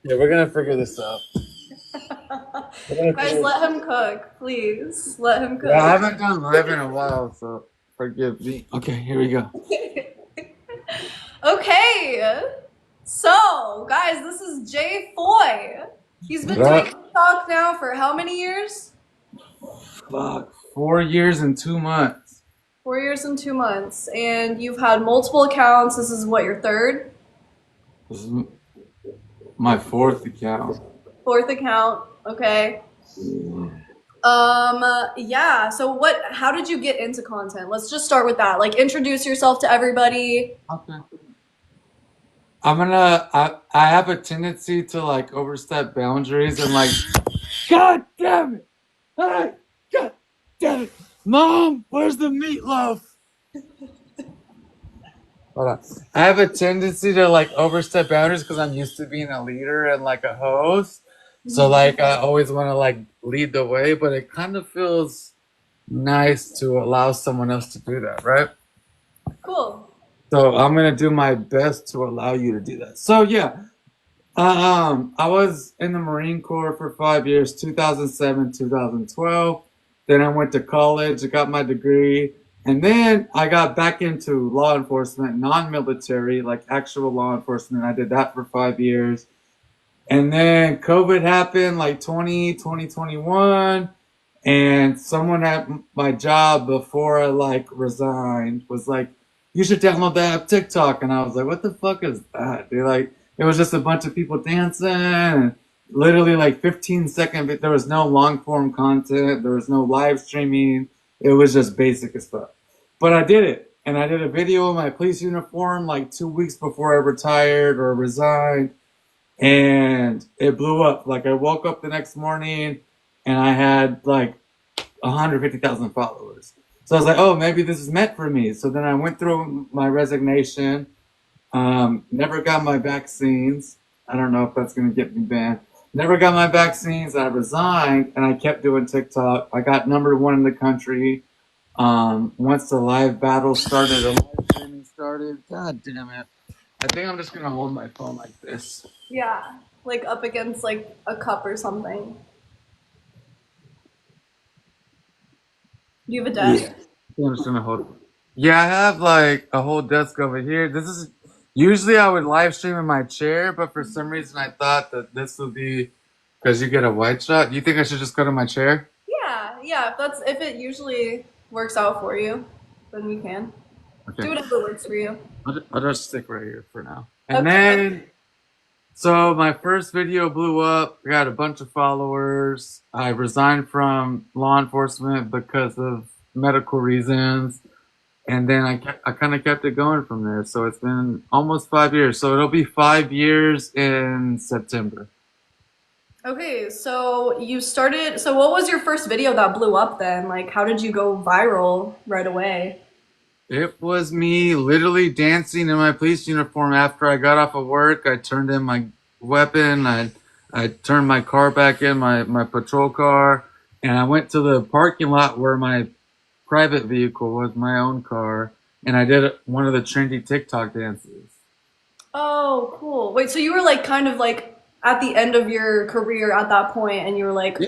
Yeah, we're gonna figure this out. We're gonna Guys, figure this let out. him cook, please. Let him Yeah, I cook. haven't done live in a while, so forgive me. Okay, here we go. Okay. So, guys, this is JFOY. He's been doing That TikTok now for how many years? fuck 4 years and 2 months. 4 years and 2 months. And you've had multiple accounts. This is what, your third? This is my fourth account. Fourth account. Okay. Yeah. So how did you get into content? Let's just start with that. Like introduce yourself to everybody. Okay. I have a tendency to like overstep boundaries and like, God damn it! Hey, God damn it! Mom, where's the meatloaf? Hold on. I have a tendency to like overstep boundaries because I'm used to being a leader and like a host. So Mhm. like I always want to like lead the way, but it kind of feels nice to allow someone else to do that, right? Cool. So I'm gonna do my best to allow you to do that. So yeah, I was in the Marine Corps for 5 years, 2007, 2012. Then I went to college, I got my degree, and then I got back into law enforcement, non-military, like actual law enforcement. I did that for 5 years. And then COVID happened like 2021, and someone at my job before I like resigned was like, "You should download the app TikTok." And I was like, "What the fuck is that?" They like it was just a bunch of people dancing, and literally like 15-second. There was no long form content. There was no live streaming. It was just basic as fuck. But I did it, and I did a video in my police uniform like 2 weeks before I retired or resigned, and it blew up. Like I woke up the next morning and I had like 150,000 followers. So I was like, oh, maybe this is meant for me. So then I went through my resignation, never got my vaccines. I don't know if that's going to get me banned. Never got my vaccines. I resigned and I kept doing TikTok. I got #1 in the country. Once the live battle started, the live streaming started. God damn it. I think I'm just going to hold my phone like this. Yeah. Like up against like a cup or something. Do you have a Yeah. desk? I'm just gonna hold. Yeah, I have like a whole desk over here. This is usually I would live stream in my chair, but for some reason I thought that this would be because you get a wide shot. Do you think I should just go to my chair? Yeah, yeah. If it usually works out for you, then you can. Okay, Do whatever works for you. I'll just stick right here for now. And Okay. then, so my first video blew up. I got a bunch of followers. I resigned from law enforcement because of medical reasons. And then I kind of kept it going from there. So it's been almost 5 years. So it'll be 5 years in September. Okay, so you started, so what was your first video that blew up then? Like, how did you go viral right away? It was me literally dancing in my police uniform after I got off of work. I turned in my weapon. I turned my car back in, my patrol car. And I went to the parking lot where my private vehicle was, my own car. And I did one of the trendy TikTok dances. Oh, cool. Wait, so you were like kind of like at the end of your career at that point, and you were like,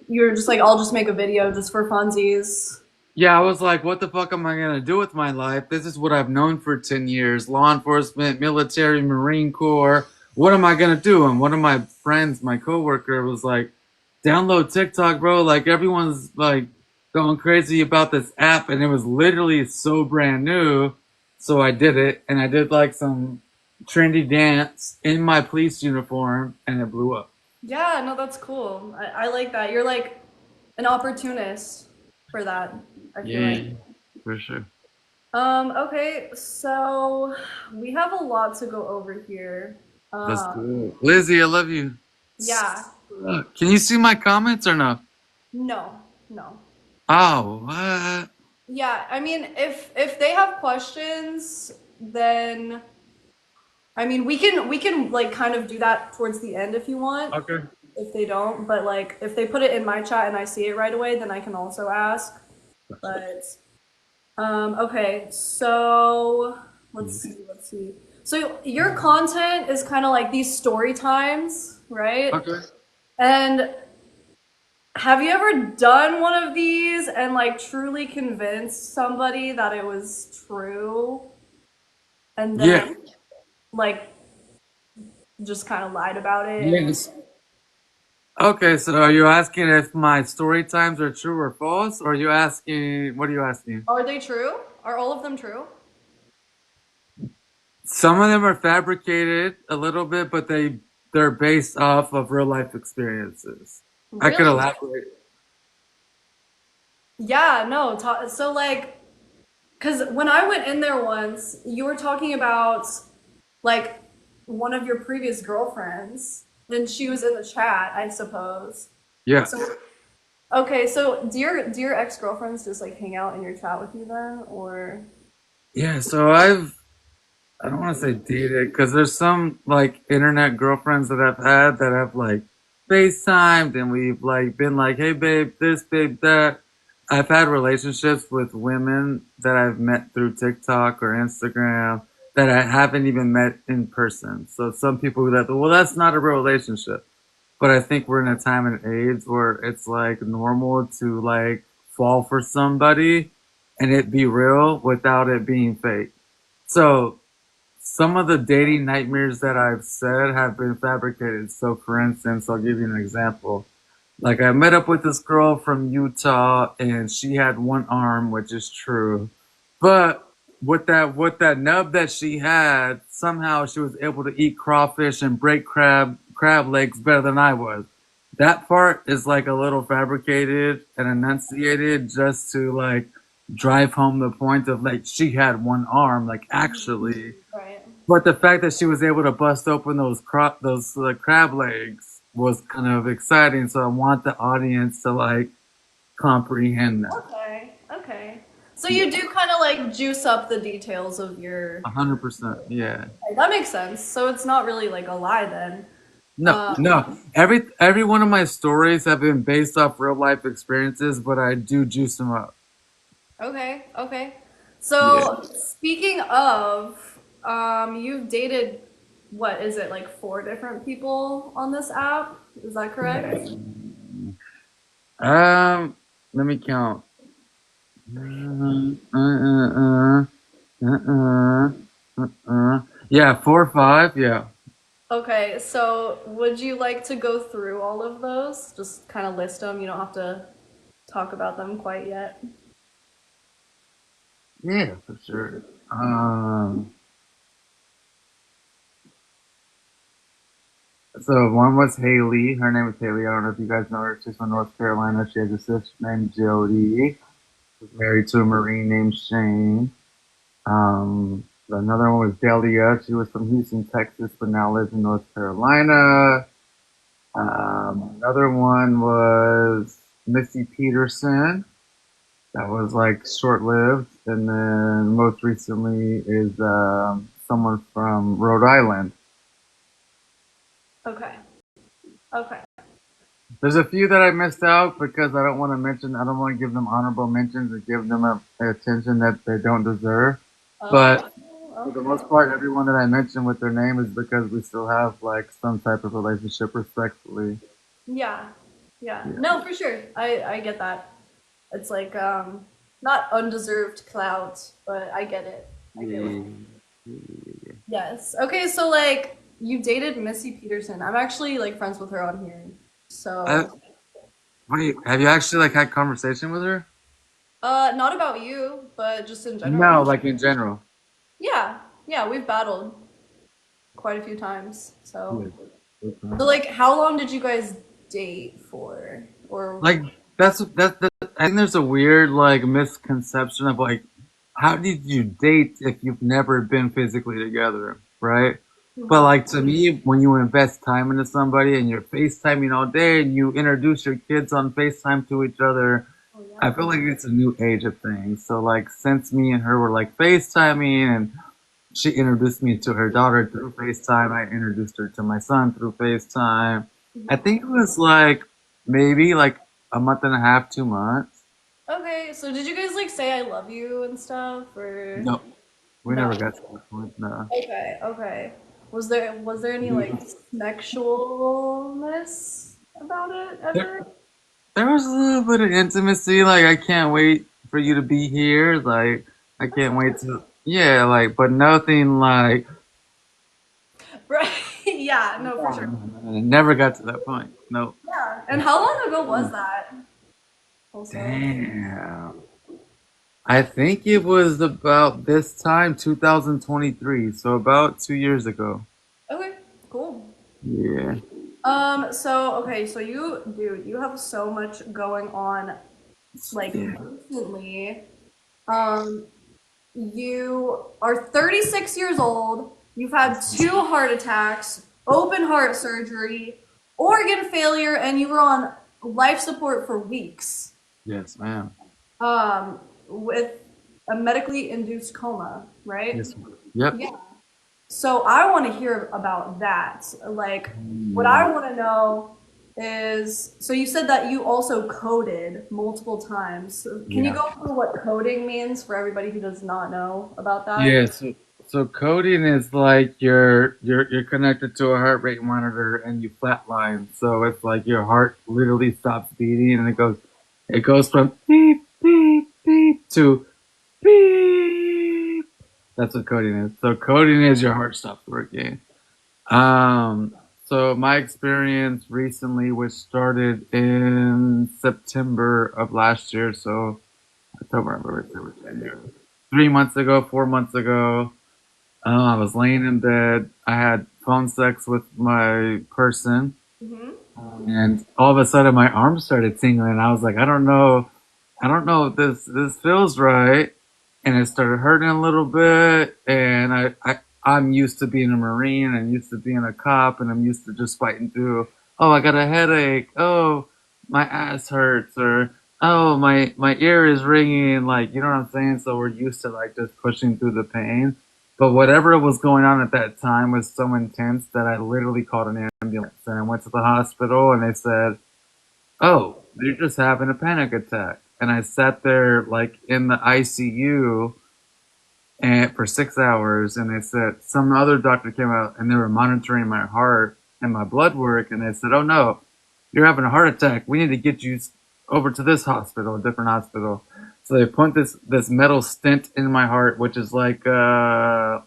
you were just like, I'll just make a video just for funsies. Yeah, I was like, what the fuck am I gonna do with my life? This is what I've known for 10 years. Law enforcement, military, Marine Corps. What am I gonna do? And one of my friends, my coworker, was like, download TikTok, bro. Like everyone's like going crazy about this app, and it was literally so brand new. So I did it, and I did like some trendy dance in my police uniform, and it blew up. Yeah, no, that's cool. I like that. You're like an opportunist for that, I feel like. Yeah, for sure. Okay, so we have a lot to go over here. Let's Um, do it. Lizzie, I love you. yeah, Can you see my comments or no? no, no. Oh, what? Yeah, I mean, if they have questions, then I mean, we can like kind of do that towards the end if you want. Okay. If they don't, but like if they put it in my chat and I see it right away, then I can also ask. But okay, so let's see. So your content is kind of like these story times, right? Okay. And have you ever done one of these and like truly convinced somebody that it was true and Yeah. then like just kind of lied about it and Yes. Okay, so are you asking if my story times are true or false? Or are you asking, what are you asking? are they true? Are all of them true? Some of them are fabricated a little bit, but they're based off of real life experiences. I could Really? elaborate. Yeah, no. So like, because when I went in there once, you were talking about like one of your previous girlfriends, and she was in the chat, I suppose. So Yes. okay, so do your ex girlfriends just like hang out in your chat with you then, or? Yeah, so I don't want to say dated because there's some like internet girlfriends that I've had that have like FaceTimed and we've like been like, hey babe, this, babe, that. I've had relationships with women that I've met through TikTok or Instagram that I haven't even met in person. So some people that, well, that's not a real relationship. But I think we're in a time and age where it's like normal to like fall for somebody and it be real without it being fake. So some of the dating nightmares that I've said have been fabricated. So, for instance, I'll give you an example. Like, I met up with this girl from Utah, and she had one arm, which is true. But with that nub that she had, somehow she was able to eat crawfish and break crab legs better than I was. That part is like a little fabricated and enunciated just to like drive home the point of like she had one arm, like actually, Right. but the fact that she was able to bust open those crab legs was kind of exciting. So I want the audience to like comprehend that. Okay. Okay. So Yeah, you do kind of like juice up the details of your. 100%. Yeah. Okay, that makes sense. So it's not really like a lie then. No, Um, no. Every one of my stories have been based off real life experiences, but I do juice them up. okay. Okay. Yeah. So speaking of, you've dated, what is it, like four different people on this app? Is that correct? Um, Let me count. Uh, Yeah, 4 or 5. Yeah. Okay, so would you like to go through all of those? Just kind of list them. You don't have to talk about them quite yet. Yeah, for sure. Um, so one was Haley. Her name is Haley. I don't know if you guys know her. She's from North Carolina. She has a sister named Jody. She's married to a Marine named Shane. Another one was Delia. She was from Houston, Texas, but now lives in North Carolina. Another one was Missy Peterson. That was like short lived. And then most recently is someone from Rhode Island. Okay. Okay. There's a few that I missed out because I don't want to mention, I don't want to give them honorable mentions or give them attention that they don't deserve. Oh, But for the okay. most part, everyone that I mentioned with their name is because we still have like some type of relationship respectfully. Yeah. Yeah. Yeah. No, for sure. I get that. It's like not undeserved clout, but I get it. I get what. Yeah. Yes. Okay, so like you dated Missy Peterson. I'm actually like friends with her on here. I, So, Wait, have you actually like had conversation with her? not about you, but just in No, general. like in general. Yeah. Yeah, we've battled quite a few times. So, Yeah. Okay. so like how long did you guys date for? Or Like that. I think there's a weird like misconception of like how did you date if you've never been physically together, right? But Mhm. like to me, when you invest time into somebody and you're FaceTiming all day and you introduce your kids on FaceTime to each other, Oh I yeah. feel like it's a new age of things. So like since me and her were like FaceTiming and she introduced me to her daughter through FaceTime, I introduced her to my son through FaceTime. I Mhm. think it was like maybe like a month and a half, 2 months. Okay, so did you guys like say I love you and stuff or No, We never No. got to that point. No. Okay, okay. Was there any like sexualness about it There, ever? there was a little bit of intimacy. Like, I can't wait for you to be here. Like, I That's can't wait to, yeah, like, but nothing like, right. Yeah, no, for sure. never got to that point. Nope. Yeah. And how long ago was that? Also. Damn. I think it was about this time, 2023. So about 2 years ago. Okay, cool. Yeah. So okay, so you have so much going on like Yeah. recently. Um, you are 36 years old. You've had two heart attacks, open heart surgery, organ failure, and you were on life support for weeks. Yes, ma'am. With a medically induced coma, right? Yes, ma'am. Yep. Yeah. So I want to hear about that. Like, what Mm, I want to know is, so you said that you also coded multiple times. So can you yeah. go through what coding means for everybody who does not know about that? Yeah, so coding is like you're connected to a heart rate monitor and you flatline. So it's like your heart literally stops beating and it goes from beep beep beep to beep. That's what coding is. So coding is your heart stops working. Um, so my experience recently, which started in September of last year, so October, November, December, January, 3 months ago, 4 months ago, I was laying in bed. I had phone sex with my person, Mm-hmm. and all of a sudden my arms started tingling. I was like, I don't know if this feels right, and it started hurting a little bit. And I'm used to being a Marine, and used to being a cop, and I'm used to just fighting through. Oh, I got a headache. Oh, my ass hurts, or oh, my ear is ringing. Like, you know what I'm saying? So we're used to like just pushing through the pain. But whatever was going on at that time was so intense that I literally called an ambulance, and I went to the hospital, and they said, "Oh, you're just having a panic attack." And I sat there like in the ICU and for 6 hours, and they said some other doctor came out and they were monitoring my heart and my blood work, and they said, "Oh no, you're having a heart attack. We need to get you over to this hospital, a different hospital." So they put this metal stent in my heart, which is like how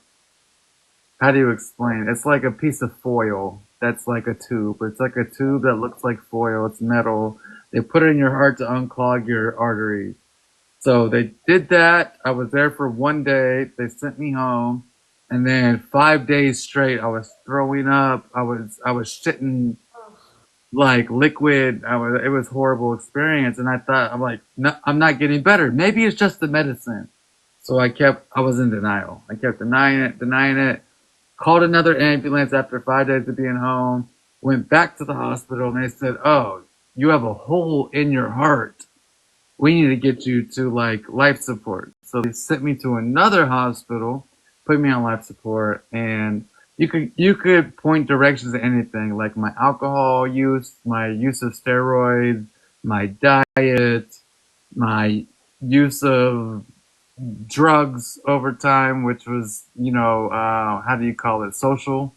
do you explain? It's like a piece of foil that's like a tube. It's like a tube that looks like foil. It's metal. They put it in your heart to unclog your arteries. So they did that. I was there for one day. They sent me home, and then 5 days straight, I was throwing up. I was shitting like liquid. It was a horrible experience, and I thought, I'm like, no, I'm not getting better. Maybe it's just the medicine. So I was in denial. I kept denying it. Called another ambulance after 5 days of being home. Went back to the hospital, and they said, "Oh, you have a hole in your heart. We need to get you to like life support." So they sent me to another hospital, put me on life support, and you could point directions to anything like my alcohol use, my use of steroids, my diet, my use of drugs over time, which was, how do you call it, social,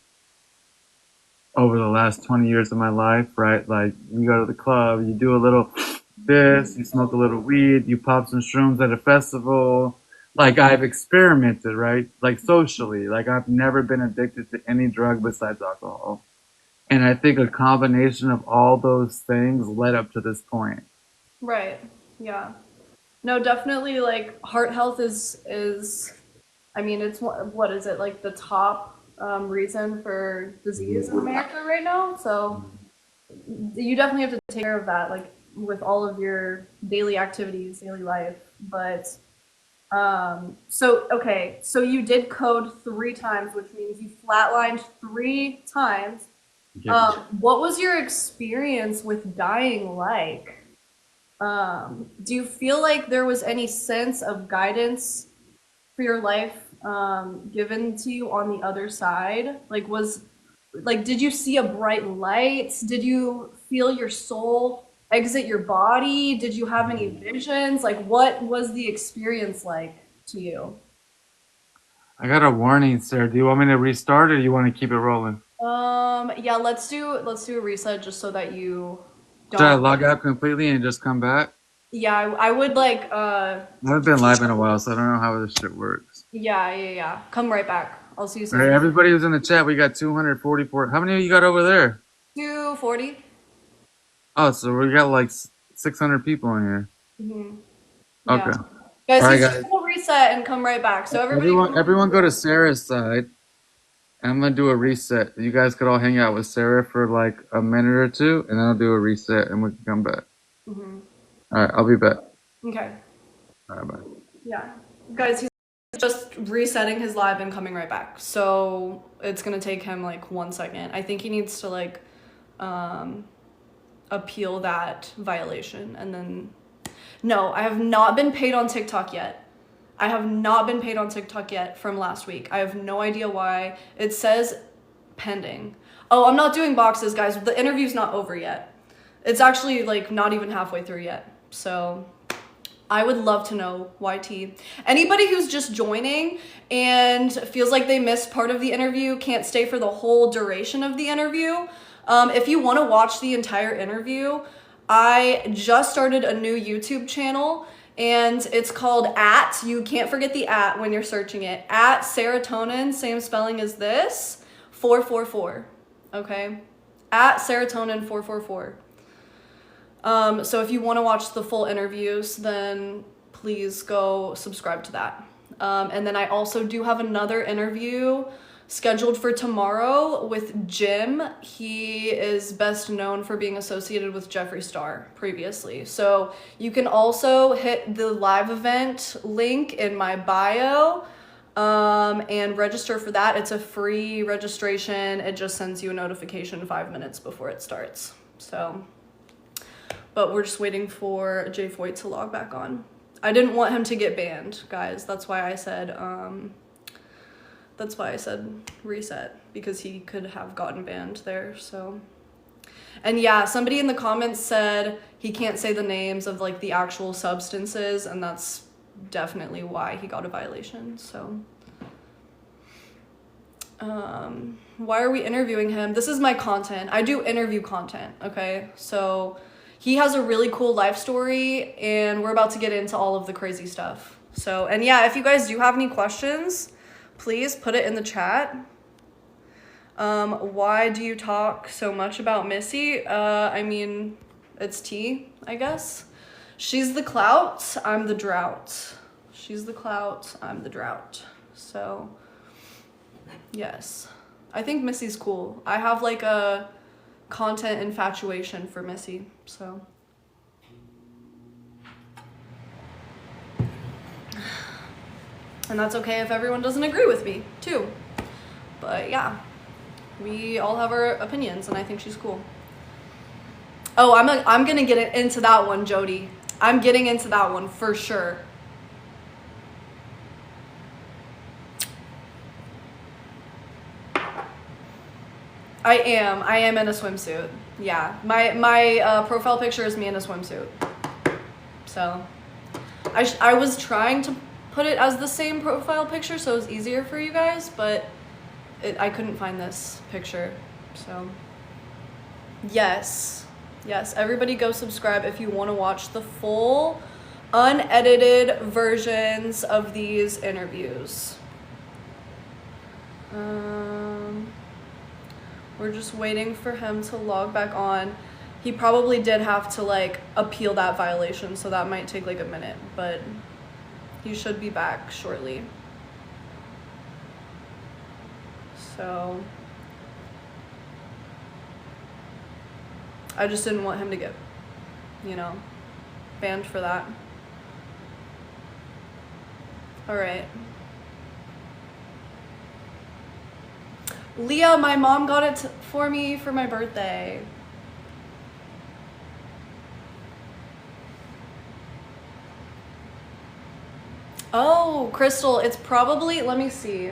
over the last 20 years of my life, right? Like, you go to the club, you do a little this, you smoke a little weed, you pop some shrooms at a festival. Like, I've experimented, right? Like, socially. Like, I've never been addicted to any drug besides alcohol. And I think a combination of all those things led up to this point. Right. Yeah. No, definitely like heart health is I mean, it's what is it like the top reason for disease in America right now? So you definitely have to take care of that, like with all of your daily activities, daily life. But so okay, so you did code three times, which means you flatlined three times. Yeah. What was your experience with dying like? Do you feel like there was any sense of guidance for your life given to you on the other side? Did you see a bright light? Did you feel your soul exit your body? Did you have any visions? Like, what was the experience like to you? I got a warning, sir. Do you want me to restart or do you want to keep it rolling? Yeah, let's do a reset just so that you Should I don't. log out completely and just come back? Yeah, I would like I haven't been live in a while, so I don't know how this shit works. yeah. Come right back. I'll see you All right, soon. everybody who's in the chat, we got 244. How many of you got over there? 2:40. Oh, so we got like 600 people in here. Yeah. Okay. Guys, All right, he's guys. just gonna reset and come right back. So everybody Everyone go to Sarah's side. I'm gonna do a reset. You guys could all hang out with Sarah for like a minute or two, and then I'll do a reset, and we can come back. All right, I'll be back. Okay. All right, bye. Yeah. Guys, he's just resetting his live and coming right back. So it's gonna take him like 1 second. I think he needs to like appeal that violation and then no, I have not been paid on TikTok yet. I have not been paid on TikTok yet from last week. I have no idea why. It says pending. Oh, I'm not doing boxes, guys. The interview's not over yet. It's actually like not even halfway through yet. So I would love to know, YT. Anybody who's just joining and feels like they missed part of the interview, can't stay for the whole duration of the interview. If you want to watch the entire interview, I just started a new YouTube channel and it's called you can't forget the when you're searching it, serotonin, same spelling as this, 444, okay? Serotonin 444. So if you want to watch the full interviews, then please go subscribe to that. And then I also do have another interview scheduled for tomorrow with Jim. He is best known for being associated with Jeffree Star previously. So you can also hit the live event link in my bio and register for that. It's a free registration. It just sends you a notification 5 minutes before it starts. So, but we're just waiting for JFOY to log back on. I didn't want him to get banned, guys. That's why I said reset, because he could have gotten banned there. So, and yeah, somebody in the comments said he can't say the names of like the actual substances, and that's definitely why he got a violation. So why are we interviewing him? This is my content. I do interview content, okay? So he has a really cool life story and we're about to get into all of the crazy stuff. So, and yeah, if you guys do have any questions, please put it in the chat. Why do you talk so much about Missy? I mean, it's tea, I guess. She's the clout, I'm the drought. She's the clout, I'm the drought. So, yes. I think Missy's cool. I have like a content infatuation for Missy, so. And that's okay if everyone doesn't agree with me, too. But yeah, we all have our opinions, and I think she's cool. Oh, I'm gonna get into that one, Jody. I'm getting into that one for sure. I am in a swimsuit. Yeah, my profile picture is me in a swimsuit. So, I was trying to put it as the same profile picture so it was easier for you guys, but I couldn't find this picture. So, yes, everybody go subscribe if you want to watch the full unedited versions of these interviews. We're just waiting for him to log back on. He probably did have to like appeal that violation, so that might take like a minute, but he should be back shortly. So I just didn't want him to get, banned for that. All right. Leah, my mom got it for me for my birthday. Oh, Crystal, it's probably, let me see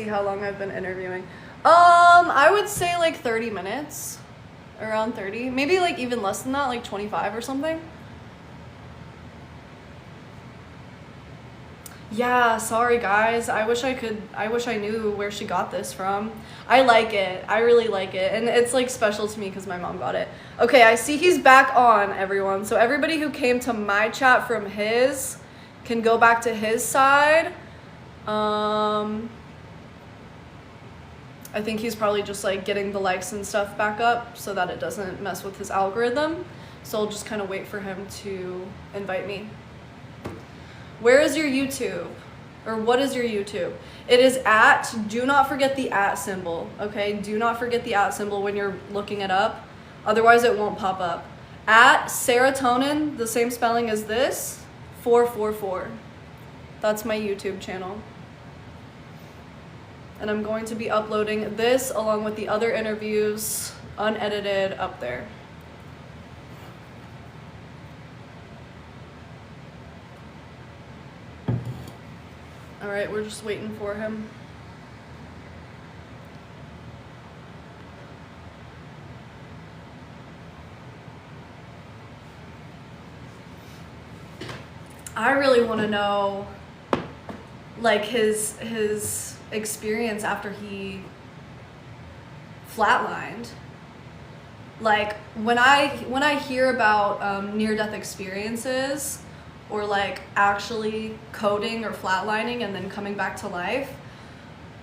how long I've been interviewing. I would say like 30 minutes, around 30, maybe like even less than that, like 25 or something. Yeah, sorry guys. I wish I knew where she got this from. I like it. I really like it. And it's like special to me because my mom got it. Okay, I see he's back on, everyone. So everybody who came to my chat from his can go back to his side. I think he's probably just like getting the likes and stuff back up so that it doesn't mess with his algorithm. So I'll just kind of wait for him to invite me. Where is your YouTube? Or what is your YouTube? It is at, do not forget the at symbol, okay? Do not forget the at symbol when you're looking it up. Otherwise it won't pop up. At serotonin, the same spelling as this, 444. That's my YouTube channel. And I'm going to be uploading this along with the other interviews, unedited, up there. All right, we're just waiting for him. I really want to know, like, his experience after he flatlined. Like, when I hear about near-death experiences, or like actually coding or flatlining and then coming back to life,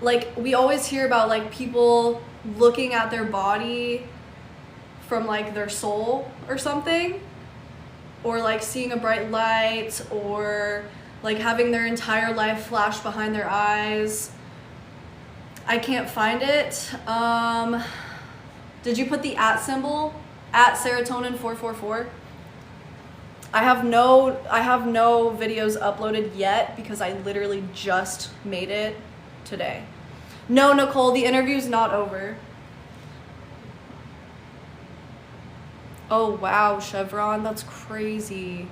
like we always hear about like people looking at their body from like their soul or something, or like seeing a bright light, or like having their entire life flash behind their eyes. I can't find it. Did you put the at symbol? At serotonin 444? I have no videos uploaded yet because I literally just made it today. No, Nicole, the interview's not over. Oh wow, Chevron, that's crazy.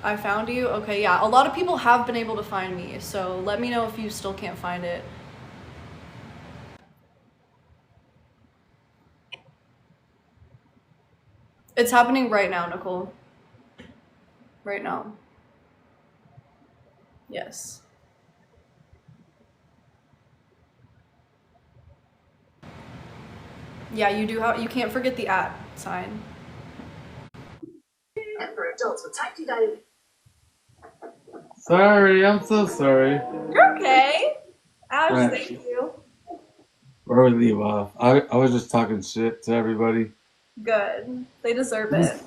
I found you? Okay, yeah, a lot of people have been able to find me, so let me know if you still can't find it. It's happening right now, Nicole. Right now. Yes. Yeah, you can't forget the at sign. And for adults with type 2 diabetes. Sorry, I'm so sorry. You're okay. Ash, Right. thank you. Where we leave off? I was just talking shit to everybody. Good. They deserve it.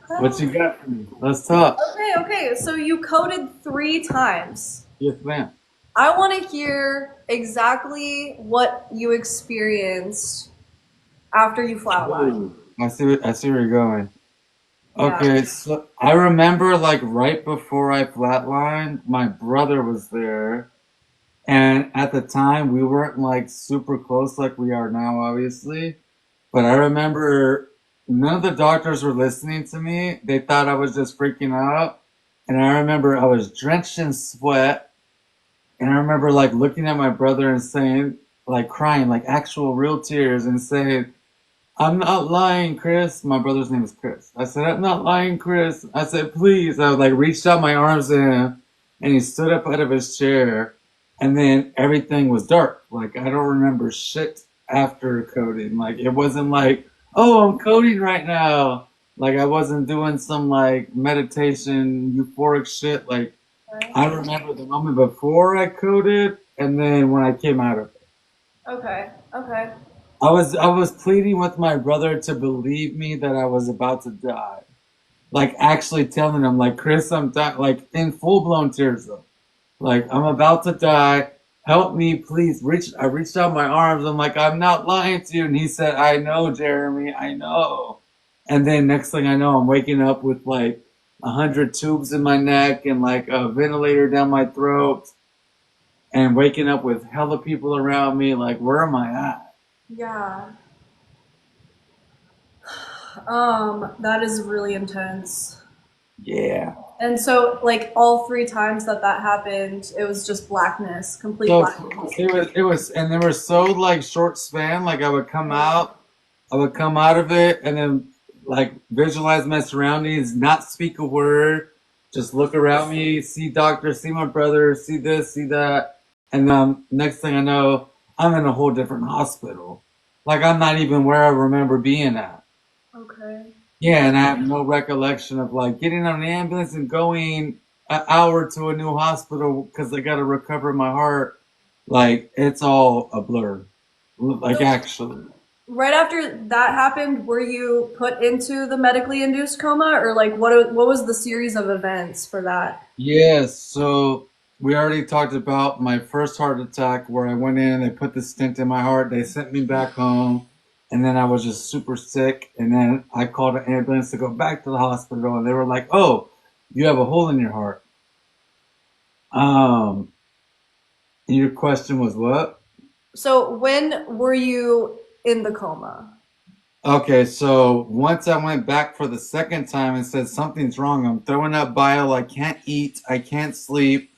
What you got for me? Let's talk. Okay, so you coded 3 times. Yes, ma'am. I want to hear exactly what you experienced after you flatlined. I see where you're going. Yeah. Okay, so I remember like right before I flatlined, my brother was there. And at the time, we weren't like super close like we are now, obviously. But I remember none of the doctors were listening to me. They thought I was just freaking out. And I remember I was drenched in sweat. And I remember like looking at my brother and saying, like crying, like actual real tears, and saying, I'm not lying, Chris. My brother's name is Chris. I said, I'm not lying, Chris. I said, please. I like reached out my arms to him, and he stood up out of his chair, and then everything was dark. Like I don't remember shit after coding. Like it wasn't like, oh, I'm coding right now. Like I wasn't doing some like meditation euphoric shit. Like I remember the moment before I coded, and then when I came out of it. Okay. I was pleading with my brother to believe me that I was about to die. Like actually telling him, like, Chris, I'm dying, like in full blown tears though. Like I'm about to die. Help me, please. I reached out my arms. I'm like, I'm not lying to you. And he said, I know, Jeremy, I know. And then next thing I know, I'm waking up with like 100 tubes in my neck and like a ventilator down my throat, and waking up with hella people around me. Like, where am I at? Yeah. That is really intense. Yeah. And so, like, all 3 times that happened, it was just blackness, complete So blackness. it was, and they were so like short span. Like I would come out of it, and then like visualize my surroundings, not speak a word, just look around me, see doctors, see my brother, see this, see that, and next thing I know, I'm in a whole different hospital. Like I'm not even where I remember being at. Okay. Yeah, and I have no recollection of like getting on an ambulance and going an hour to a new hospital because I got to recover my heart. Like it's all a blur. Like So actually. right after that happened, were you put into the medically induced coma, or like what was the series of events for that? Yes, so we already talked about my first heart attack where I went in, they put the stent in my heart, they sent me back home, and then I was just super sick. And then I called an ambulance to go back to the hospital, and they were like, "Oh, you have a hole in your heart." Um, your question was what? So when were you in the coma? Okay, so once I went back for the second time and said something's wrong, I'm throwing up bile, I can't eat, I can't sleep,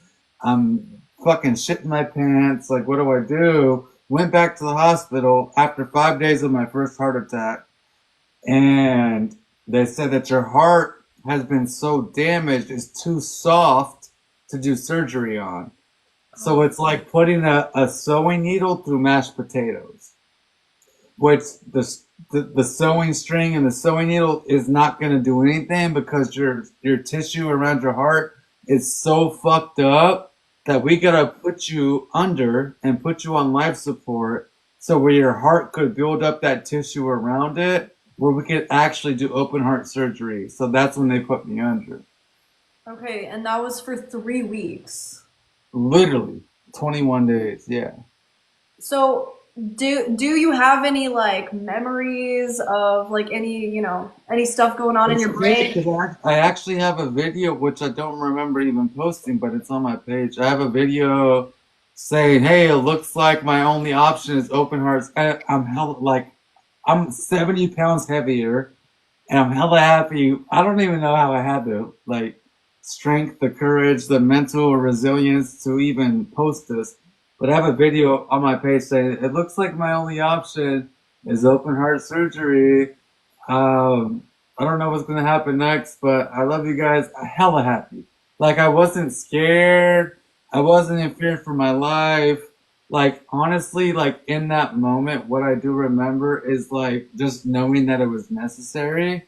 I'm fucking shitting my pants, like what do I do? Went back to the hospital after 5 days of my first heart attack, and they said that your heart has been so damaged, it's too soft to do surgery on. So it's like putting a sewing needle through mashed potatoes, which the sewing string and the sewing needle is not going to do anything because your tissue around your heart is so fucked up that we got to put you under and put you on life support so where your heart could build up that tissue around it where we could actually do open heart surgery. So that's when they put me under. Okay, and that was for 3 weeks. Literally 21 days. Yeah. So do you have any like memories of like any, any stuff going on in It's your crazy brain? because I actually have a video which I don't remember even posting, but it's on my page. I have a video saying, "Hey, it looks like my only option is open hearts." I'm hella like I'm 70 pounds heavier, and I'm hella happy. I don't even know how I had the like strength, the courage, the mental resilience to even post this. But I have a video on my page saying it looks like my only option is open heart surgery. um, I don't know what's gonna happen next, but I love you guys. I'm hella happy. Like I wasn't scared. I wasn't in fear for my life. Like honestly, like in that moment, what I do remember is like just knowing that it was necessary,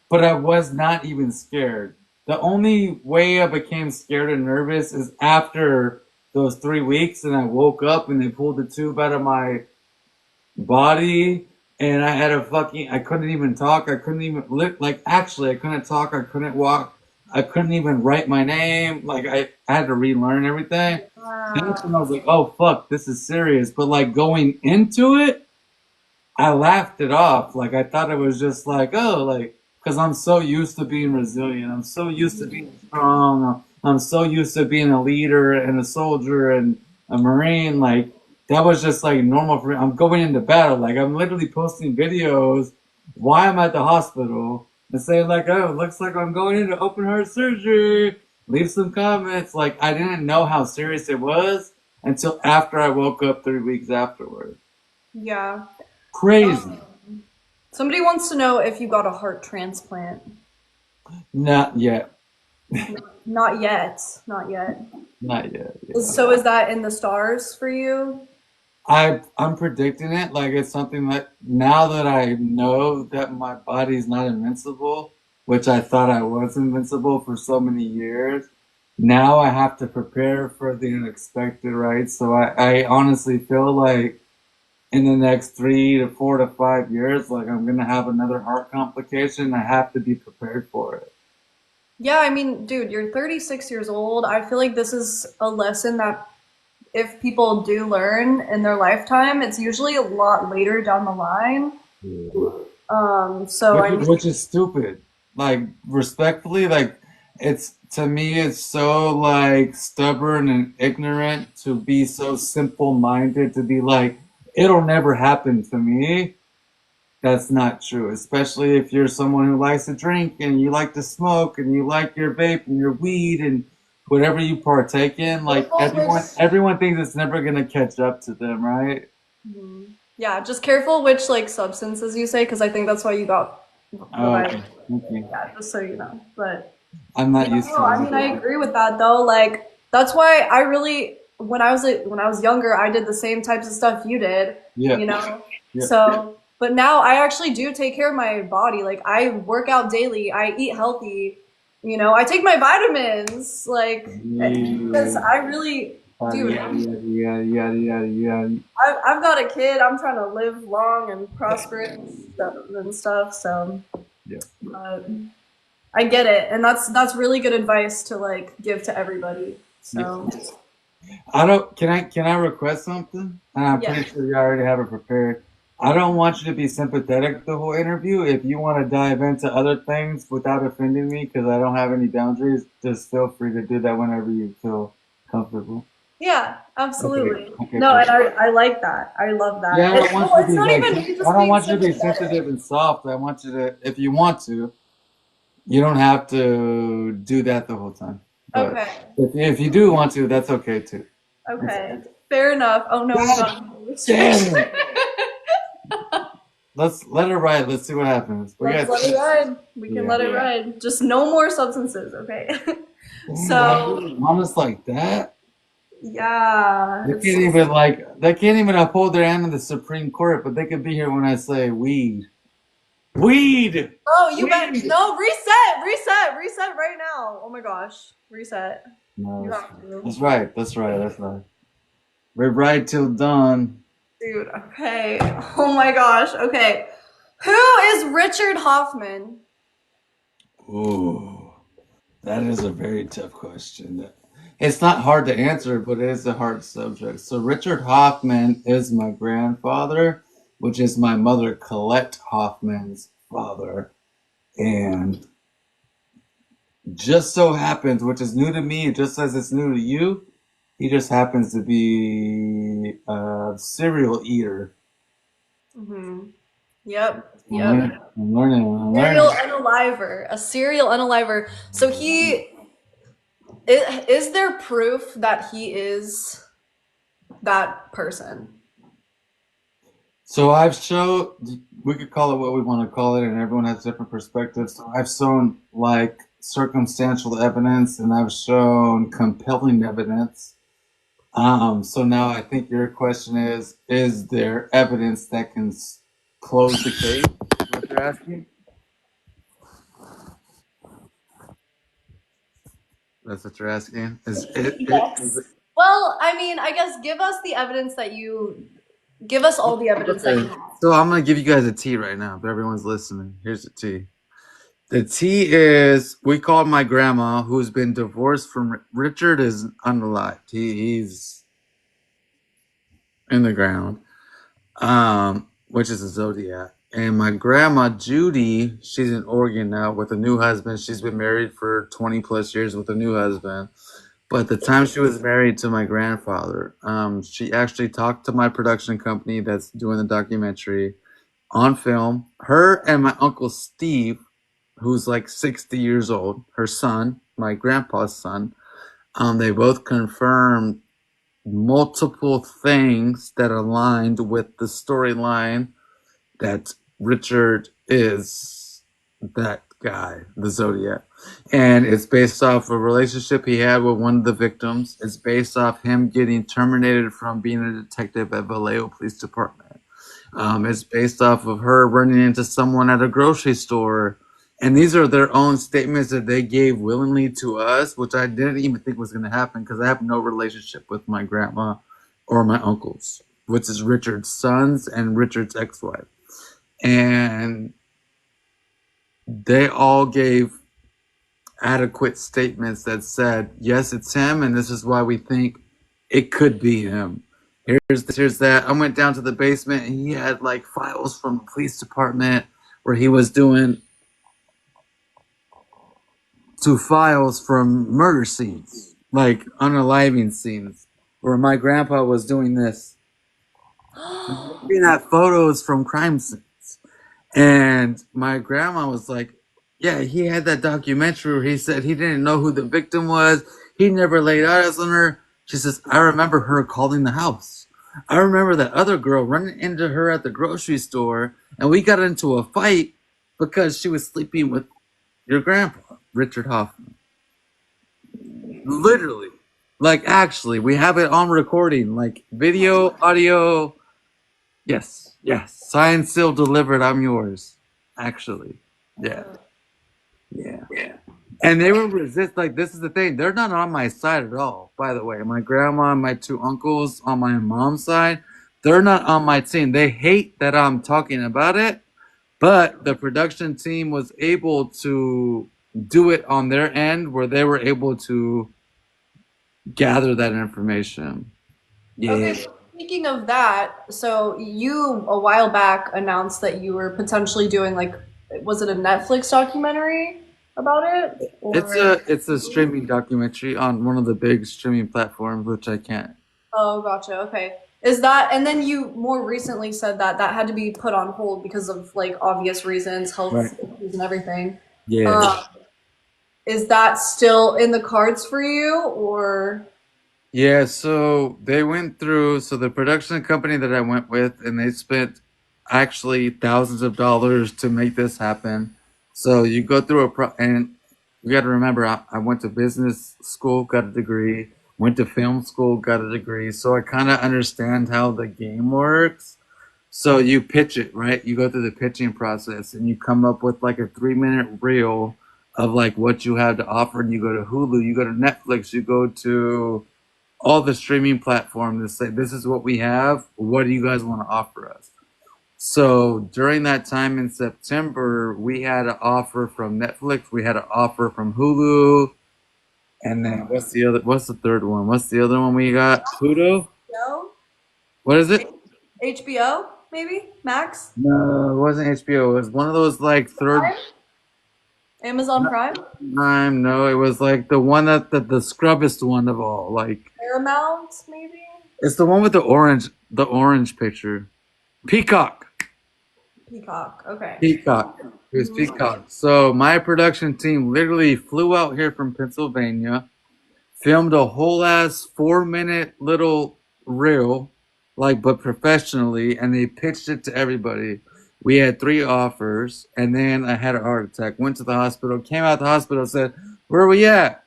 but I was not even scared. The only way I became scared and nervous is after those 3 weeks and I woke up and they pulled the tube out of my body and I had a fucking I couldn't even talk, I couldn't even like actually I couldn't talk, I couldn't walk, I couldn't even write my name, like I had to relearn everything. And that's when I was like, oh fuck, this is serious. But like going into it, I laughed it off. Like I thought it was just like, oh, like because I'm so used to being resilient. I'm so used to being strong. I'm so used to being a leader and a soldier and a marine. Like that was just like normal for me. I'm going into battle. Like I'm literally posting videos while I'm at the hospital and saying like, oh, it looks like I'm going into open heart surgery. Leave some comments. Like I didn't know how serious it was until after I woke up 3 weeks afterward. Yeah. Crazy. Somebody wants to know if you got a heart transplant. Not yet. Not yet. Not yet. Not yet. Yeah. So is that in the stars for you? I'm predicting it. Like it's something that now that I know that my body's not invincible, which I thought I was invincible for so many years, now I have to prepare for the unexpected, right? So I honestly feel like in the next 3 to 4 to 5 years, like I'm gonna have another heart complication. I have to be prepared for it. Yeah, I mean, dude, you're 36 years old. I feel like this is a lesson that if people do learn in their lifetime, it's usually a lot later down the line. So I mean, Which is stupid. Like respectfully, like it's to me it's so like stubborn and ignorant to be so simple minded to be like it'll never happen to me. That's not true, especially if you're someone who likes to drink and you like to smoke and you like your vape and your weed and whatever you partake in, like everyone thinks it's never gonna catch up to them, right? yeah, just careful which like substances you say, because I think that's why you got what Oh, I, okay. Thank you. yeah, just so you know. But I'm not used No, to I mean I it. agree with that though. Like that's why I really when I was younger, I did the same types of stuff you did, Yeah, you know. yeah. So, but now I actually do take care of my body. Like I work out daily, I eat healthy, you know. I take my vitamins like because Yeah. I really Yada, dude, yada, yada, yada, yada, yada, yada. I've got a kid. I'm trying to live long and prosperous and stuff. So, Yeah. uh, I get it, and that's really good advice to like give to everybody. Yeah. So I don't. Can I request something? And I'm yeah, pretty sure you already have it prepared. I don't want you to be sympathetic the whole interview. If you want to dive into other things without offending me, because I don't have any boundaries, just feel free to do that whenever you feel comfortable. yeah, Okay. absolutely. Okay. No, and Perfect. I like that. I love Yeah, that. I don't want you to It's be not like. even you I just don't being want you to be sympathetic. sensitive and soft. I want you to, if you want to, you don't have to do that the whole time. But Okay, if you do want to, that's okay too. That's okay, fair enough. Oh no, we God got a damn restriction. it. Let's let it ride. Let's see what happens. We Let's got let it ride. We can yeah. let it ride. Just no more substances, okay? Dang, would I So be honest like that? yeah, They can't even uphold their hand in the Supreme Court, but they could be here when I say weed. Weed! oh, you bet. Weed! No, reset right now. Oh my gosh, reset. No, You have to, that's right. That's right. That's right. We're right till dawn. dude. Okay. Oh my gosh. Okay. Who is Richard Hoffman? Ooh, that is a very tough question. It's not hard to answer, but it is a hard subject. So Richard Hoffman is my grandfather, which is my mother Colette Hoffman's father. And just so happens, which is new to me, just as it's new to you, he just happens to be a serial eater. Mm-hmm. Yep. I'm Yep. learning. I'm learning. I'm Serial learning. unaliver. A serial unaliver. So is there proof that he is that person? So I've showed, we could call it what we want to call it, and everyone has different perspectives. So I've shown like circumstantial evidence, and I've shown compelling evidence. So now I think your question is there evidence that can close the case? Is what you're asking? That's what you're asking? Is it Well, I mean, I guess give us the evidence that you give us all the evidence that you okay? have. So I'm gonna give you guys a T right now, if everyone's listening. Here's the T. The T is we call my grandma, who's been divorced from Richard, is unalived. He's in the ground, which is a Zodiac. And my grandma Judy, she's in Oregon now with a new husband. She's been married for 20 plus years with a new husband. But at the time she was married to my grandfather, she actually talked to my production company that's doing the documentary on film. Her and my uncle Steve, who's like 60 years old, her son, my grandpa's son, they both confirmed multiple things that aligned with the storyline that Richard is that guy, the Zodiac. And it's based off a relationship he had with one of the victims. It's based off him getting terminated from being a detective at Vallejo Police Department. It's based off of her running into someone at a grocery store. And these are their own statements that they gave willingly to us, which I didn't even think was going to happen because I have no relationship with my grandma or my uncles, which is Richard's sons and Richard's ex-wife. And they all gave adequate statements that said, yes, it's him, and this is why we think it could be him. Here's this, here's that. I went down to the basement, and he had like files from the police department where he was doing to files from murder scenes, like unaliving scenes, where my grandpa was doing this, looking at photos from crime scenes. And my grandma was like, yeah, he had that documentary where he said he didn't know who the victim was. He never laid eyes on her. She says, I remember her calling the house. I remember that other girl running into her at the grocery store, and we got into a fight because she was sleeping with your grandpa. Richard Hoffman. Literally. Like, actually, we have it on recording, like video, audio. Yes, yes. Signed, sealed, delivered. I'm yours. Actually. Yeah. Yeah. And they will resist. Like, this is the thing. They're not on my side at all, by the way. My grandma and my two uncles on my mom's side, they're not on my team. They hate that I'm talking about it, but the production team was able to do it on their end where they were able to gather that information. Yeah. Okay, so speaking of that, so you a while back announced that you were potentially doing like, was it a Netflix documentary about it? It's a streaming documentary on one of the big streaming platforms, which I can't. Oh, gotcha. Okay. Is that, and then you more recently said that that had to be put on hold because of like obvious reasons, health Right. issues and everything. Yeah. Is that still in the cards for you or? Yeah, so they went through, so the production company that I went with, and they spent actually thousands of dollars to make this happen. So you go through and you got to remember, I went to business school, got a degree, went to film school, got a degree. So I kind of understand how the game works. So you pitch it, right? You go through the pitching process and you come up with like a 3 minute reel of like what you have to offer. And you go to Hulu, you go to Netflix, you go to all the streaming platforms to say, this is what we have. What do you guys want to offer us? So during that time in September, we had an offer from Netflix. We had an offer from Hulu. And then what's the third one? What's the other one we got? Pluto? HBO? What is it? HBO, maybe? Max? No, it wasn't HBO. It was one of those like third Prime? Amazon Prime? time. No, it was like the one the scrubbiest one of all. Like Paramount, maybe? it's the one with the orange picture. Peacock. Peacock. Okay. Peacock. It was Peacock. So my production team literally flew out here from Pennsylvania, filmed a whole ass 4 minute little reel, like but professionally, and they pitched it to everybody. We had 3 offers, and then I had a heart attack. Went to the hospital, came out the hospital, said, "Where are we at?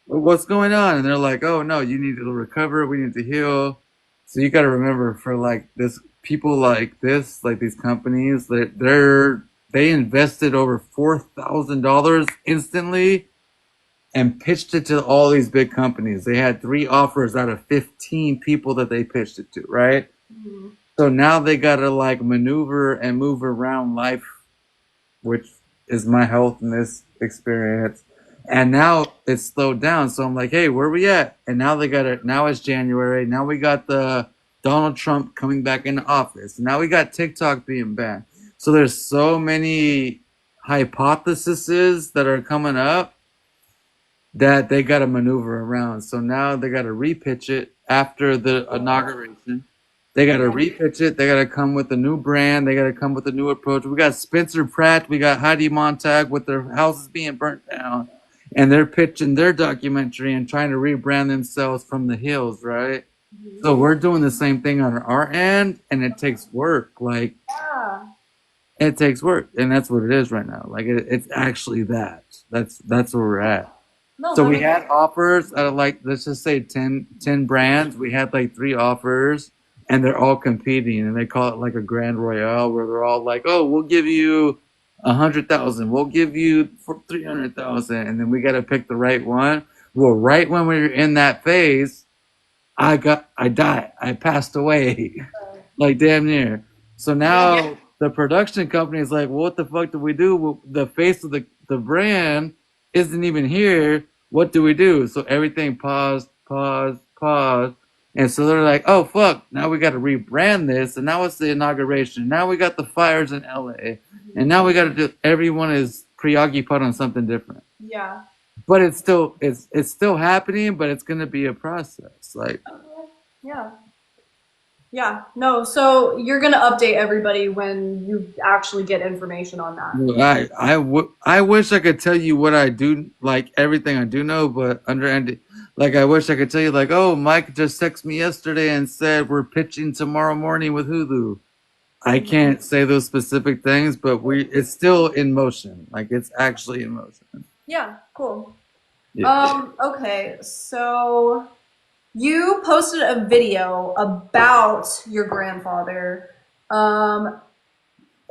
What's going on?" And they're like, "Oh no, you need to recover. We need to heal." So you got to remember, for like this, people like this, like these companies, they invested over $4,000 instantly and pitched it to all these big companies. They had 3 offers out of 15 people that they pitched it to, right? Mhm. So now they gotta like maneuver and move around life, which is my health in this experience. And now it's slowed down. So I'm like, hey, where we at? And now they got it. Now it's January. Now we got the Donald Trump coming back into office. Now we got TikTok being banned. So there's so many hypotheses that are coming up that they got to maneuver around. So now they got to repitch it after the inauguration. They got to repitch it. They got to come with a new brand. They got to come with a new approach. We got Spencer Pratt. We got Heidi Montag with their houses being burnt down. And they're pitching their documentary and trying to rebrand themselves from the hills, right? So we're doing the same thing on our end, and it takes work. Like, Yeah. it takes work. And that's what it is right now. Like, it's actually that. That's where we're at. No, So that we makes had offers out of like, let's just say 10 brands. We had like 3 offers, and they're all competing, and they call it like a grand royale, where they're all like, oh, we'll give you 100,000, we'll give you for 300,000, and then we got to pick the right one. Well, right when we were in that phase, I died. I passed away, like damn near. So now the production company is like, well, what the fuck do we do? Well, the face of the brand isn't even here. What do we do? So everything paused. And so they're like, oh, fuck, now we got to rebrand this. And now it's the inauguration. Now we got the fires in LA. And now we got to do, everyone is preoccupied on something different. Yeah. But it's still happening, but it's going to be a process. Like, Yeah. Yeah. No, so you're gonna update everybody when you actually get information on that. I wish I could tell you what I do, like everything I do know, but like I wish I could tell you, like, oh, Mike just texted me yesterday and said we're pitching tomorrow morning with Hulu. I can't say those specific things, but it's still in motion. Like, it's actually in motion. Yeah, cool. Yeah. Okay, so you posted a video about your grandfather. Um,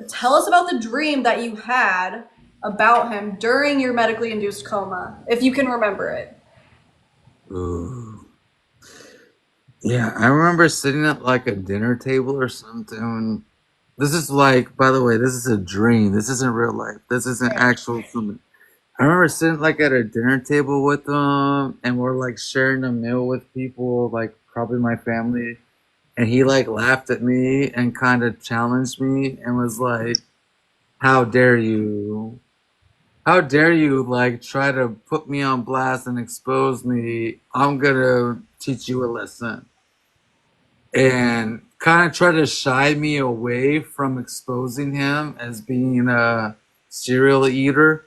Tell us about the dream that you had about him during your medically induced coma, if you can remember it. Ooh. Yeah, I remember sitting at like a dinner table or something. This is like, by the way, this is a dream. This isn't real life. This isn't Right. actual something. I remember sitting like at a dinner table with them, and we're like sharing a meal with people, like probably my family. And he like laughed at me and kind of challenged me and was like, "How dare you? How dare you like try to put me on blast and expose me? I'm gonna teach you a lesson." And kind of try to shy me away from exposing him as being a serial eater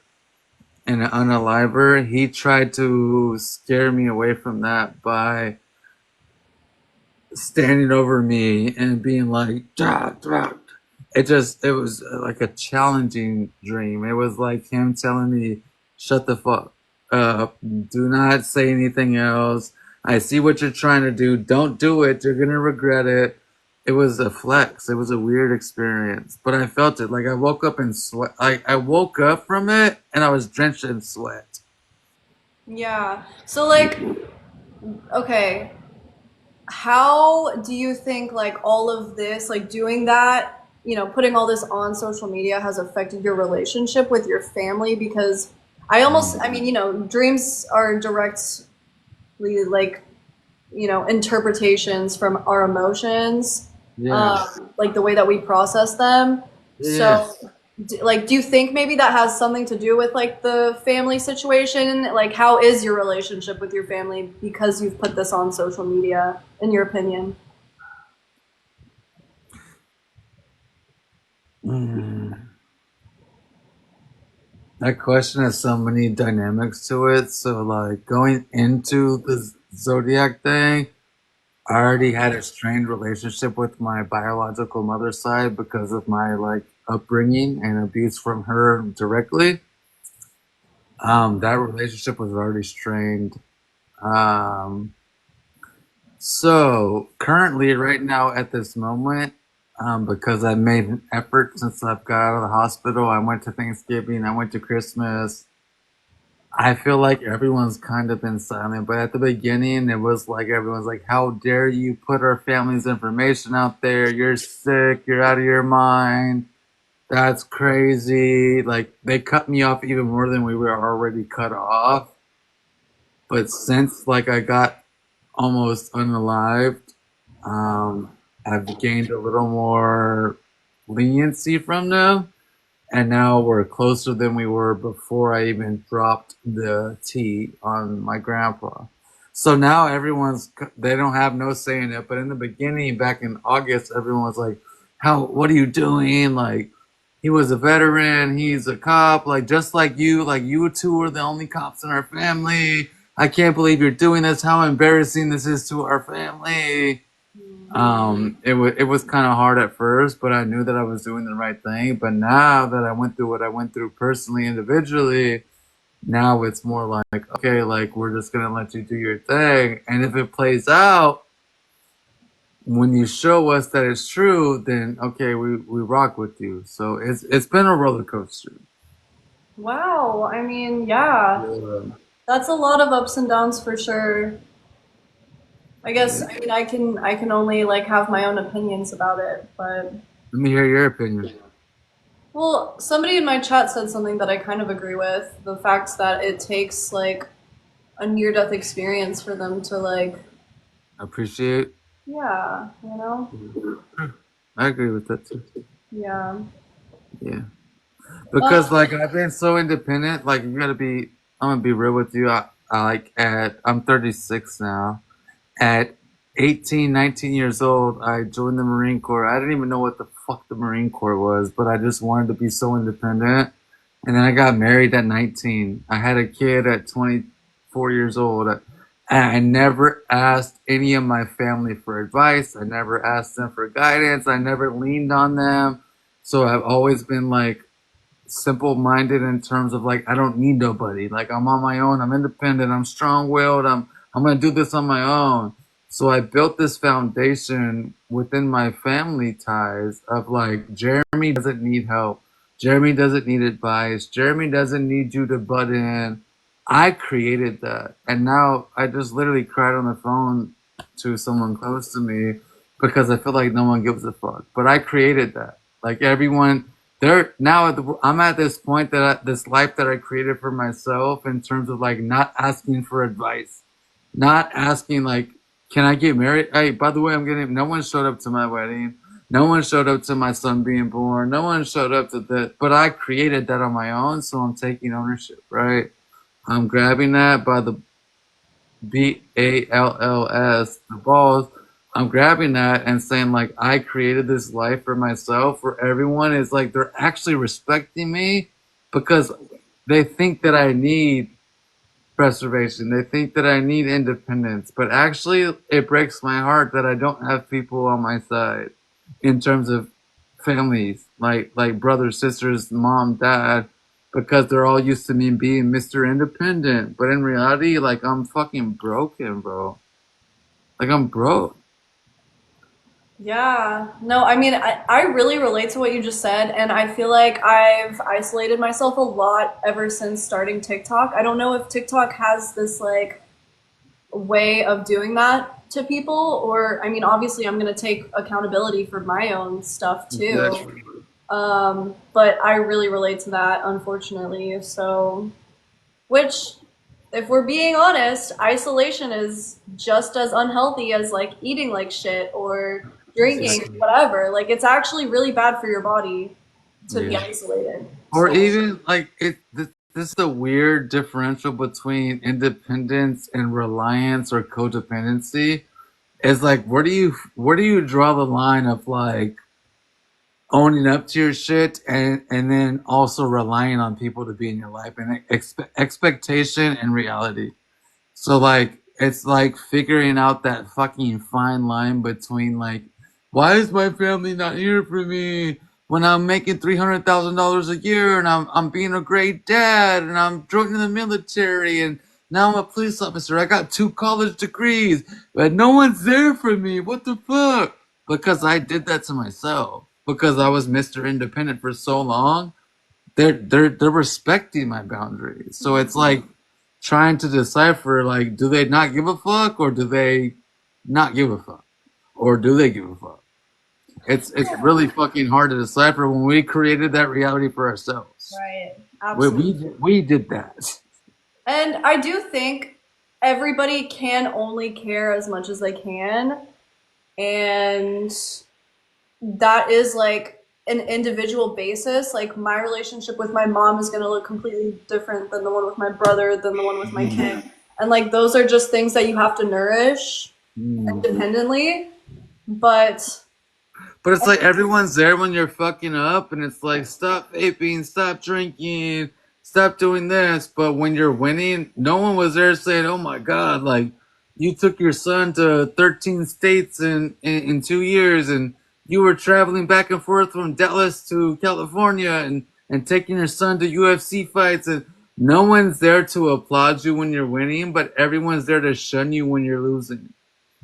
and an unaliver. He tried to scare me away from that by standing over me and being like, "Dah, dah." It was like a challenging dream. It was like him telling me, "Shut the fuck up. Do not say anything else. I see what you're trying to do. Don't do it. You're gonna regret it." It was a flex. It was a weird experience, but I felt it. Like I woke up in sweat. I woke up from it and I was drenched in sweat. Yeah. So, like, okay, how do you think, like, all of this, like, doing that, putting all this on social media has affected your relationship with your family? Because I mean, dreams are directly, like, interpretations from our emotions, Yes. like the way that we process them. So, Yes. like, do you think maybe that has something to do with like the family situation? Like, how is your relationship with your family because you've put this on social media, in your opinion? Mm. That question has so many dynamics to it. So, like going into the Zodiac thing, I already had a strained relationship with my biological mother's side because of my like upbringing and abuse from her directly. That relationship was already strained. Um, so currently, right now, at this moment, because I made an effort since I've got out of the hospital, I went to Thanksgiving, I went to Christmas. I feel like everyone's kind of been silent, but at the beginning, it was like everyone's like, "How dare you put our family's information out there? You're sick. You're out of your mind. That's crazy." Like, they cut me off even more than we were already cut off. But since, like, I got almost unalived, I've gained a little more leniency from them, and now we're closer than we were before I even dropped the T on my grandpa. So now they don't have no say in it. But in the beginning, back in August, everyone was like, what are you doing? Like, he was a veteran, he's a cop, like, just like you two are the only cops in our family. I can't believe you're doing this. How embarrassing this is to our family. It was kind of hard at first, but I knew that I was doing the right thing. But now that I went through what I went through personally, individually, now it's more like, okay, like we're just gonna let you do your thing, and if it plays out when you show us that it's true, then okay, we rock with you. So it's been a roller coaster. Wow, I mean, yeah, Yeah. that's a lot of ups and downs for sure. I guess Yeah. I mean I can only like have my own opinions about it, but Let me hear your opinion. well, somebody in my chat said something that I kind of agree with, the fact that it takes like a near death experience for them to like Appreciate. yeah, I agree with that too. yeah. Yeah. Uh, Because like I've been so independent, like you gotta be I'm gonna be real with you. I like at I'm 36 now. At 18, 19 years old, I joined the Marine Corps. I didn't even know what the fuck the Marine Corps was, but I just wanted to be so independent. And then I got married at 19. I had a kid at 24 years old. And I never asked any of my family for advice. I never asked them for guidance. I never leaned on them. So I've always been like simple-minded in terms of like I don't need nobody. Like I'm on my own. I'm independent. I'm strong-willed. I'm gonna do this on my own. So I built this foundation within my family ties of like Jeremy doesn't need help. Jeremy doesn't need advice. Jeremy doesn't need you to butt in. I created that. And now I just literally cried on the phone to someone close to me because I feel like no one gives a fuck. But I created that. Like everyone, there now. I'm at this point that this life that I created for myself in terms of like not asking for advice, not asking like, can I get married? Hey, by the way, I'm getting. No one showed up to my wedding. No one showed up to my son being born. No one showed up to that. But I created that on my own, so I'm taking ownership, right? I'm grabbing that by the balls, the balls. I'm grabbing that and saying like I created this life for myself where everyone is like they're actually respecting me because they think that I need preservation. They think that I need independence. But actually it breaks my heart that I don't have people on my side in terms of families, like brothers, sisters, mom, dad, because they're all used to me being Mr. Independent. But in reality, like I'm fucking broken, bro. Like I'm broke. Yeah. No, I mean, I really relate to what you just said, and I feel like I've isolated myself a lot ever since starting TikTok. I don't know if TikTok has this like way of doing that to people, or I mean, obviously, I'm gonna take accountability for my own stuff too. Exactly. But I really relate to that, unfortunately. So, which, if we're being honest, isolation is just as unhealthy as like eating like shit or drinking, Exactly. whatever. Like, it's actually really bad for your body to be Yeah. isolated. Or So, even like this is a weird differential between independence and reliance or codependency. It's like where do you draw the line of like owning up to your shit and then also relying on people to be in your life and expectation and reality. So like it's like figuring out that fucking fine line between like why is my family not here for me when I'm making $300,000 a year and I'm being a great dad and I'm joining the military and now I'm a police officer. I got 2 college degrees, but no one's there for me. What the fuck? Because I did that to myself. Because I was Mr. Independent for so long, they're respecting my boundaries. So it's like trying to decipher like do they not give a fuck or do they not give a fuck or do they give a fuck? It's really fucking hard to decipher when we created that reality for ourselves. right, We absolutely. we, we did that. And I do think everybody can only care as much as they can. And that is like an individual basis. Like my relationship with my mom is going to look completely different than the one with my brother, than the one with my kid. And like those are just things that you have to nourish Mm. independently. But But it's like everyone's there when you're fucking up, and it's like stop vaping, stop drinking, stop doing this. But when you're winning, no one was there saying, "Oh my god, like you took your son to 13 states in 2 years, and you were traveling back and forth from Dallas to California, and taking your son to UFC fights." And no one's there to applaud you when you're winning, but everyone's there to shun you when you're losing,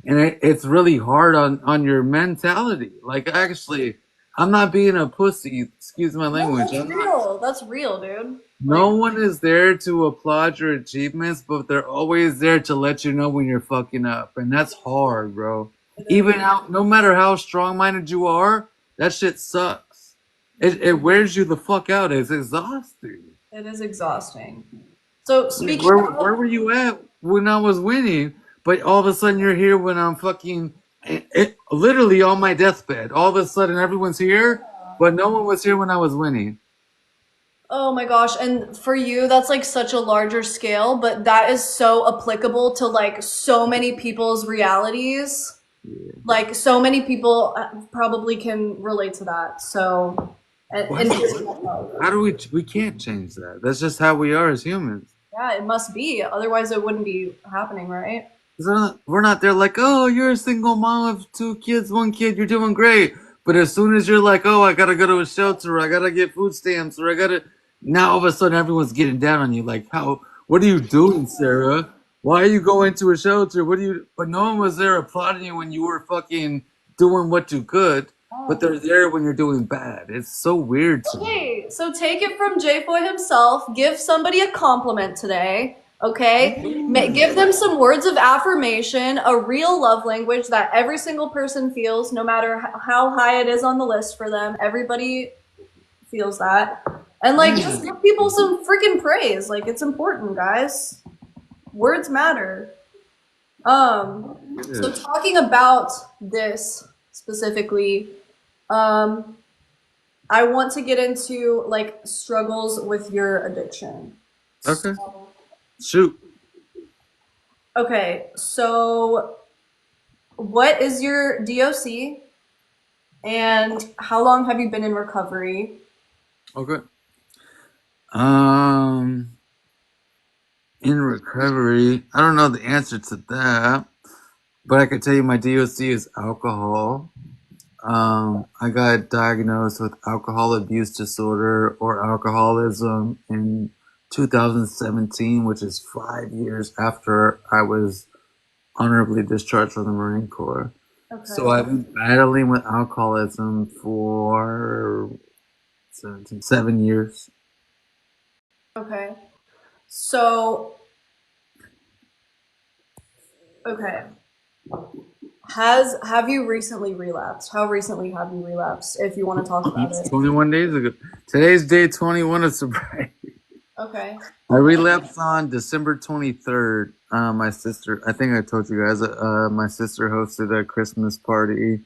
and it's really hard on your mentality. Like actually, I'm not being a pussy. Excuse my no, language. that's I'm not. real. That's real, dude. No Like, one is there to applaud your achievements, but they're always there to let you know when you're fucking up, and that's hard, bro. it Even is. how, no matter how strong-minded you are, that shit sucks. It wears you the fuck out. It's exhausting. It is exhausting. So Like, speaking where of, were you at when I was winning? But all of a sudden you're here when I'm fucking literally on my deathbed. All of a sudden everyone's here, but no one was here when I was winning. oh my gosh, and for you, that's like such a larger scale, but that is so applicable to like so many people's realities. Like so many people probably can relate to that. So, Why? and How do we can't change that? That's just how we are as humans. yeah, it must be. Otherwise, it wouldn't be happening, right? 'Cause we're not there like, oh, you're a single mom of 2 kids, 1 kid, you're doing great. But as soon as you're like, oh, I gotta go to a shelter, or I gotta get food stamps, or I gotta, now all of a sudden everyone's getting down on you. Like, how? What are you doing, Sarah? Why are you going to a shelter? What do you? But no one was there applauding you when you were fucking doing what you could. But they're there when you're doing bad. It's so weird to me. Okay, so take it from JFOY himself. Give somebody a compliment today, okay? Give them some words of affirmation, a real love language that every single person feels, no matter how high it is on the list for them. Everybody feels that. And like, just give people some freaking praise. Like, it's important, guys. Words matter. So talking about this specifically, I want to get into like struggles with your addiction. Okay. Shoot. Okay, so what is your DOC and how long have you been in recovery? Okay. In recovery, I don't know the answer to that, but I can tell you my DOC is alcohol. I got diagnosed with alcohol abuse disorder or alcoholism in 2017, which is 5 years after I was honorably discharged from the Marine Corps. Okay. So I've been battling with alcoholism for 7 years. Okay. So, okay. Have you recently relapsed? How recently have you relapsed? If you want to talk about it. 21 days ago. Today's day 21 of sobriety. Okay. I relapsed on December 23rd. My sister, I think I told you guys, my sister hosted a Christmas party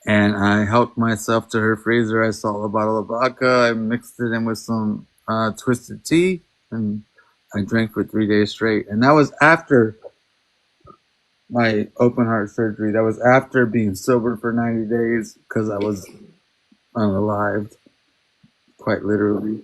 and I helped myself to her freezer. I saw a bottle of vodka. I mixed it in with some twisted tea and I drank for 3 days straight. And that was after my open heart surgery. That was after being sober for 90 days because I was unalived, quite literally.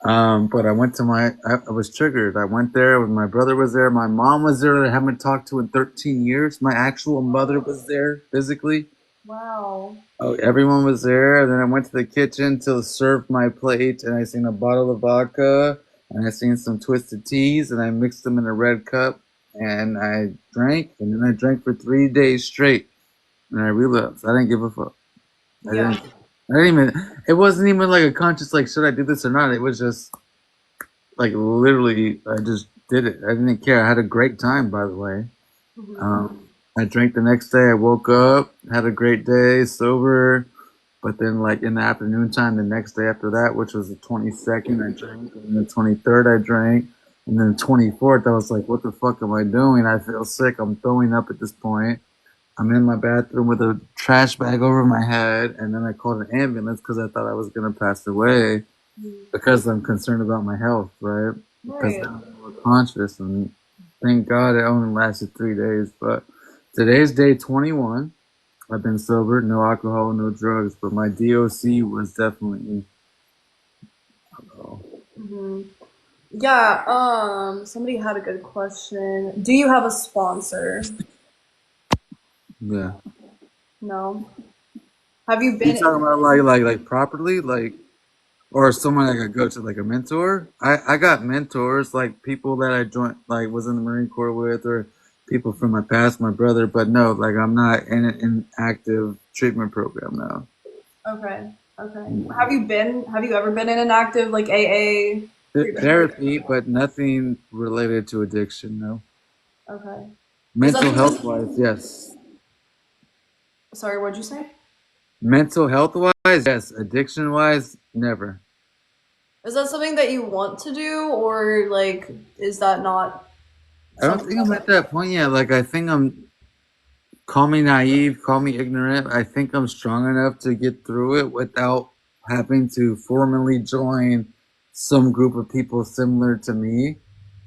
But I went to I was triggered. I went there when my brother was there. My mom was there that I haven't talked to in 13 years. My actual mother was there physically. Wow. Oh, everyone was there. And then I went to the kitchen to serve my plate and I seen a bottle of vodka and I seen some twisted teas and I mixed them in a red cup and I drank and then I drank for 3 days straight and I relapsed. I didn't give a fuck. Yeah. I didn't even, it wasn't even like a conscious, like, should I do this or not? It was just, like, literally, I just did it. I didn't care. I had a great time, by the way. I drank the next day. I woke up, had a great day, sober. But then, like, in the afternoon time, the next day after that, which was the 22nd, I drank. And the 23rd, I drank. And then the 24th, I was like, what the fuck am I doing? I feel sick. I'm throwing up at this point. I'm in my bathroom with a trash bag over my head, and then I called an ambulance because I thought I was gonna pass away because I'm concerned about my health, right? Because Right. now I'm more conscious, and thank God it only lasted 3 days. But today's day 21. I've been sober, no alcohol, no drugs, but my DOC was definitely alcohol. Yeah, somebody had a good question. Do you have a sponsor? Yeah. No. Have you You been talking about like properly, like, or someone I could go to, like a mentor? I got mentors, like people that I joined, like was in the Marine Corps with, or people from my past, my brother. But no, like I'm not in an active treatment program now. Okay. Okay. Have you ever been in an active like AA treatment Therapy, but nothing related to addiction. No. program? Okay. Is that Mental health something, wise, yes. sorry, what'd you say? Mental health wise, yes. Addiction wise, never. Is that something that you want to do or like is that not I don't something think I'm that at that point yet. Like I think I'm, call me naive, call me ignorant. I think I'm strong enough to get through it without having to formally join some group of people similar to me.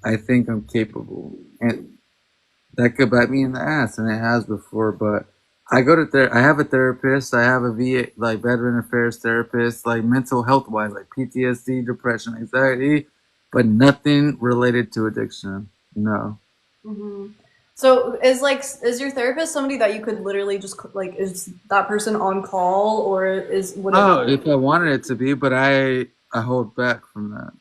I think I'm capable. And that could bite me in the ass, and it has before, but I go to I have a therapist, I have a VA, like veteran affairs therapist, like mental health wise, like PTSD, depression, anxiety, but nothing related to addiction. No. hmm So is your therapist somebody that you could literally just like is that person on call or is would it? Oh, if I wanted it to be, but I hold back from that.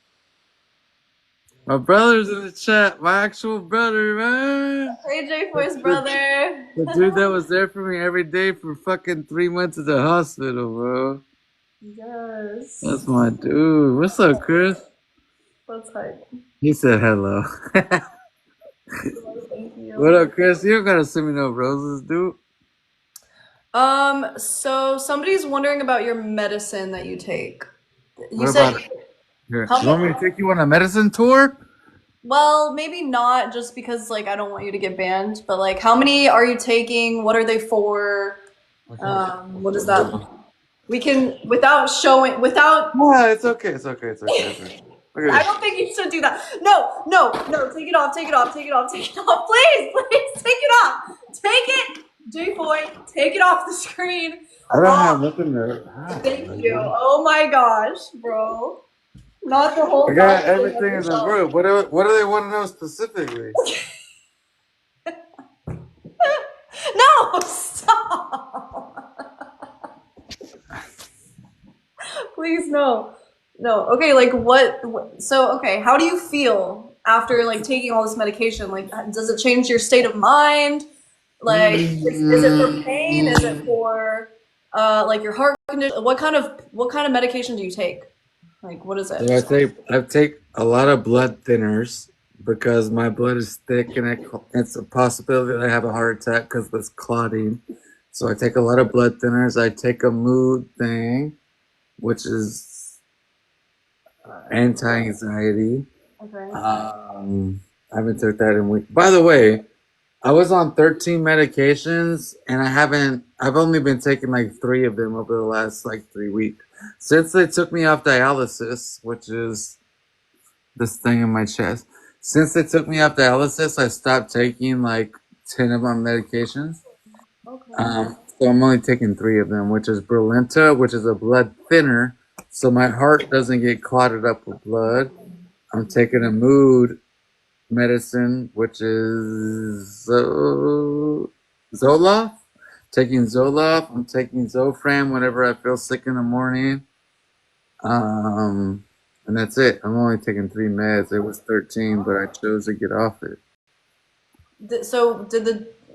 My brother's in the chat. My actual brother, man. Hey The, JFOY's the, brother. the dude that was there for me every day for fucking 3 months at the hospital, bro. That's Yes. my dude. What's up, Chris? That's hype. He said hello. Thank What you. up, Chris? You don't gotta send me no roses, dude. So somebody's wondering about your medicine that you take. You What said about it? Here, how you want many, me to take you on a medicine tour? well, maybe not just because like I don't want you to get banned, but like how many are you taking? What are they for? What is that? We can without showing without No, it's okay. It's okay. It's okay. It's okay. Look at I this. don't think you should do that. No, no, no, take it off, take it off, take it off, take it off. Please, please take it off. Take it, J-Boy, take it off the screen. I don't have Oh, nothing to hide, thank you. man. Oh my gosh, bro. Not the I whole got thing of everything in the yourself. room. What do they want to know specifically? No, stop. Please, no. No. Okay, like so okay, how do you feel after like taking all this medication? Like does it change your state of mind? Like is it for pain? Is it Mm, for like your heart condition? What kind of medication do you take? Like what is So it? I take a lot of blood thinners because my blood is thick and it's a possibility that I have a heart attack because of this clotting. So I take a lot of blood thinners. I take a mood thing, which is anti-anxiety. Okay. I haven't took that in weeks. By the way, I was on 13 medications and I've only been taking like three of them over the last like 3 weeks. Since they took me off dialysis, which is this thing in my chest, since they took me off dialysis, I stopped taking like 10 of my medications. Okay. So I'm only taking three of them, which is Brilinta, which is a blood thinner, so my heart doesn't get clotted up with blood. I'm taking a mood medicine, which is Zoloft. Taking Zoloft. I'm taking Zofran whenever I feel sick in the morning. Um, and that's it. I'm only taking three meds. It was 13, but I chose to get off it. So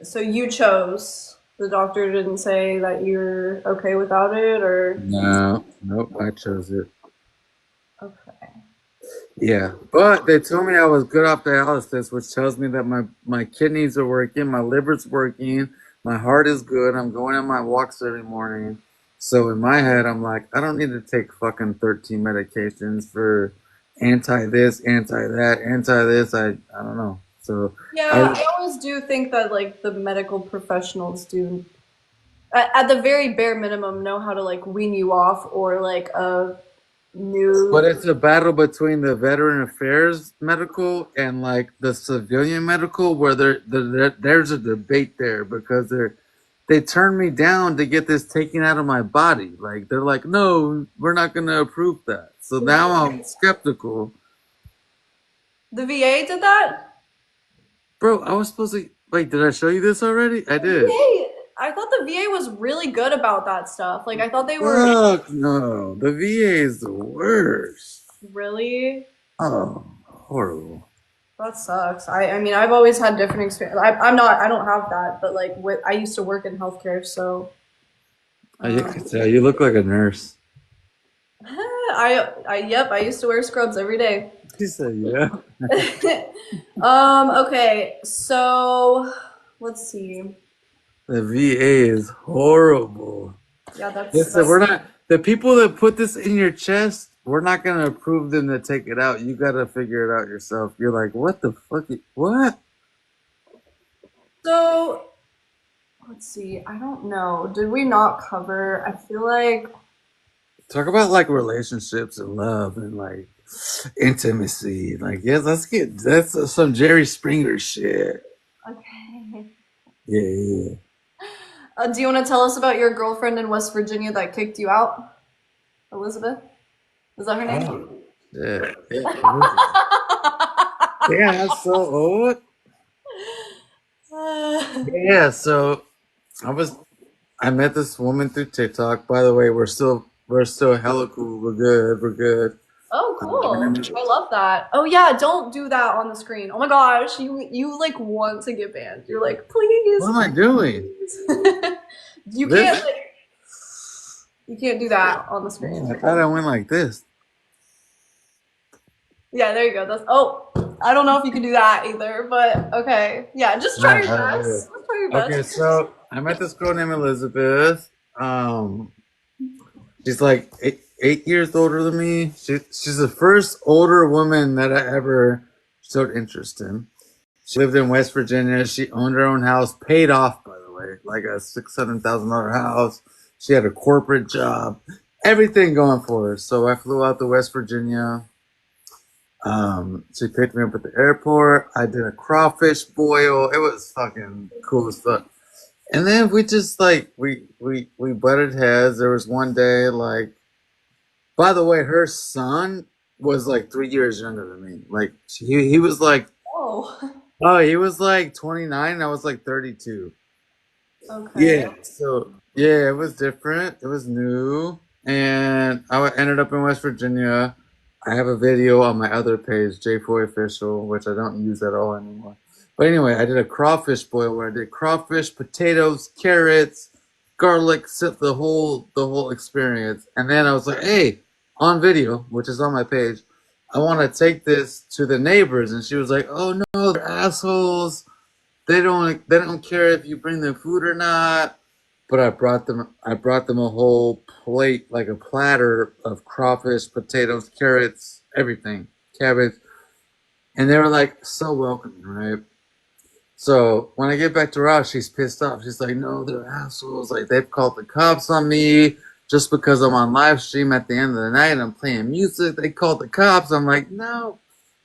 so you chose. The doctor didn't say that you're okay without it or No, nope, I chose it. okay. Yeah, but they told me I was good off dialysis, which tells me that my kidneys are working, my liver's working, my heart is good. I'm going on my walks every morning. So in my head, I'm like, I don't need to take fucking 13 medications for anti this, anti that, anti this. I don't know. So Yeah, I I always do think that like the medical professionals do at the very bare minimum know how to like wean you off or like a But new it's a battle between the veteran affairs medical and like the civilian medical, where there's a debate there because they turned me down to get this taken out of my body. Like they're like, no, we're not going to approve that. So now I'm skeptical, the VA did that? bro. I was supposed to wait. Did I show you this already? I The did. VA I thought the VA was really good about that stuff. Like I thought they were Fuck no, the VA is the worst. really Oh, horrible. that sucks. I mean I've always had different experience. I'm not I don't have that, but like I used to work in healthcare, so I can tell you look like a nurse. I yep, I used to wear scrubs every day. She said, yeah. Okay, so let's see. The VA is horrible. Yeah, Listen, that's we're not the people that put this in your chest. We're not gonna approve them to take it out. You gotta figure it out yourself. You're like, what the fuck? What? so let's see. I don't know. Did we not cover? I feel like Talk about like relationships and love and like intimacy. Like, yes, that's some Jerry Springer shit. okay. Yeah, yeah. Do you want to tell us about your girlfriend in West Virginia that kicked you out? Elizabeth? Is that her name? Oh, yeah. Yeah, yeah, that's so old. Yeah, so I met this woman through TikTok. By the way, we're still hella cool. We're good. We're good. Oh, Her cool. name is- I love that. Oh yeah, don't do that on the screen. Oh my gosh, you like want to get banned. You're like, please, What am I doing? please. You can't This? like you can't do that on the Oh, screen. I thought I went like this. Yeah, there you go. That's I don't know if you can do that either, but okay. Yeah, just try your Alright, best. Just try your okay, best. so I met this girl named Elizabeth. She's like 8 years older than me. She's the first older woman that I ever showed interest in. She lived in West Virginia. She owned her own house, paid off, by the way, like a $600,000 house. She had a corporate job, everything going for her. So I flew out to West Virginia. She picked me up at the airport. I did a crawfish boil. It was fucking cool as fuck. And then we just like we butted heads. There was one day like, by the way, her son was like 3 years younger than me. Like he was like, Oh, oh, he was like 29. And I was like 32. okay. Yeah. So yeah, it was different. It was new, and I ended up in West Virginia. I have a video on my other page, JFOY Official, which I don't use at all anymore. But anyway, I did a crawfish boil where I did crawfish, potatoes, carrots, garlic, the whole experience. And then I was like, hey, on video, which is on my page, I want to take this to the neighbors. And she was like, oh no, they're assholes. They don't care if you bring them food or not. But I brought them a whole plate, like a platter of crawfish, potatoes, carrots, everything, cabbage. And they were like so welcoming, right? So when I get back to Ross, she's pissed off. She's like, no, they're assholes. Like they've called the cops on me just because I'm on live stream at the end of the night and I'm playing music. They called the cops. I'm like, no,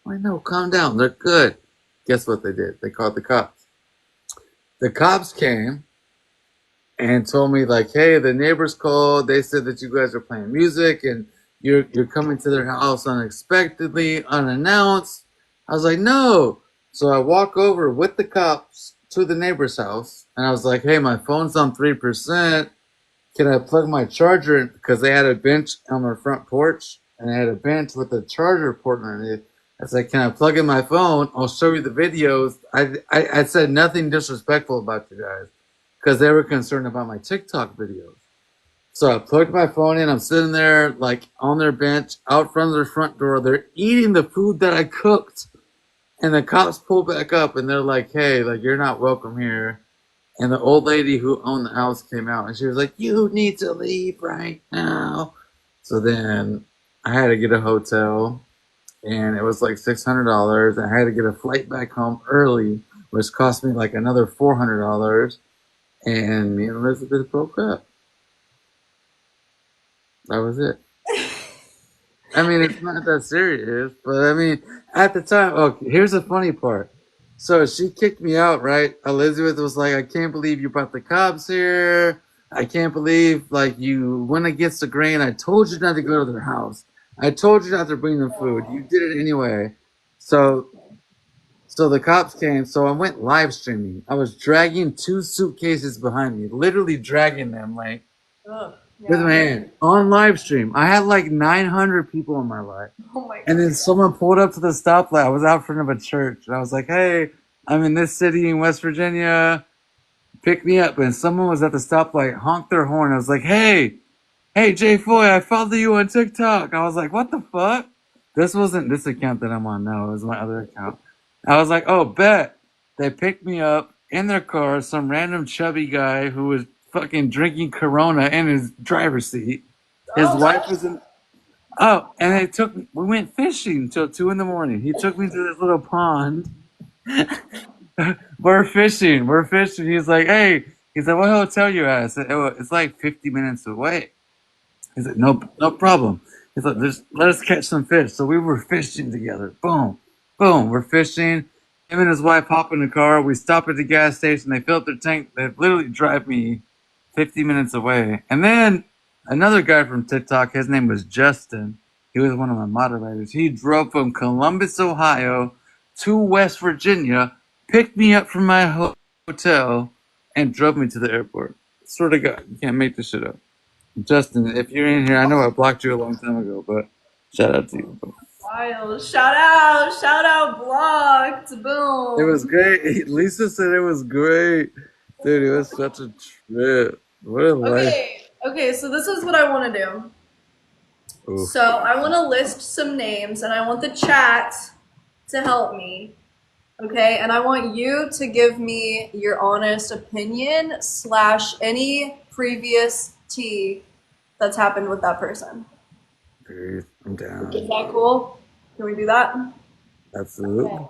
I know, calm down. They're good. Guess what they did? They called the cops. The cops came and told me like, hey, the neighbors called. They said that you guys are playing music and you're coming to their house unexpectedly, unannounced. I was like, no. So I walk over with the cops to the neighbor's house and I was like, hey, my phone's on 3%. Can I plug my charger in? Because they had a bench on their front porch and they had a bench with a charger port on it. I was like, can I plug in my phone? I'll show you the videos. I said nothing disrespectful about you guys because they were concerned about my TikTok videos. So I plugged my phone in. I'm sitting there like on their bench out front of their front door. They're eating the food that I cooked. And the cops pull back up and they're like, hey, like you're not welcome here. And the old lady who owned the house came out and she was like, you need to leave right now. So then I had to get a hotel and it was like $600. I had to get a flight back home early, which cost me like another $400. And me and Elizabeth broke up. That was it. I mean, it's not that serious, but I mean, at the time, okay, here's the funny part. So she kicked me out, right? Elizabeth was like, I can't believe you brought the cops here. I can't believe, like, you went against the grain. I told you not to go to their house. I told you not to bring them food. You did it anyway. So, so the cops came. So I went live streaming. I was dragging 2 suitcases behind me, literally dragging them, like, Ugh, with my yeah. hand on live stream. I had like 900 people in my life. Oh my And god. then someone pulled up to the stoplight. I was out front of a church. And I was like, hey, I'm in this city in West Virginia. Pick me up. And someone was at the stoplight, honked their horn. I was like, hey, JFOY, I followed you on TikTok. I was like, what the fuck? This wasn't this account that I'm on now. It was my other account. I was like, oh, bet. They picked me up in their car, some random chubby guy who was fucking drinking Corona in his driver's seat. His Oh, wife was in. Oh, and we went fishing till 2 in the morning. He took me to this little pond. We're fishing. He's like, hey, he said, what hotel you at? I said, oh, it's like 50 minutes away. He's like, no problem. He's like, just let us catch some fish. So we were fishing together. Boom, boom, we're fishing. Him and his wife hop in the car. We stop at the gas station. They fill up their tank. They literally drive me 50 minutes away. And then another guy from TikTok, his name was Justin. He was one of my moderators. He drove from Columbus, Ohio to West Virginia, picked me up from my hotel hotel and drove me to the airport. Swear to God, you can't make this shit up. Justin, if you're in here, I know I blocked you a long time ago, but shout out to you. Wild. Shout out, blocked. It Boom. was great. Lisa said it was great. Dude, it was such a trip. What a life. Okay, so this is what I want to do. Oof. So I want to list some names and I want the chat to help me. Okay, and I want you to give me your honest opinion / any previous tea that's happened with that person. Dude, I'm down. Is that cool? Can we do that? Absolutely. Okay.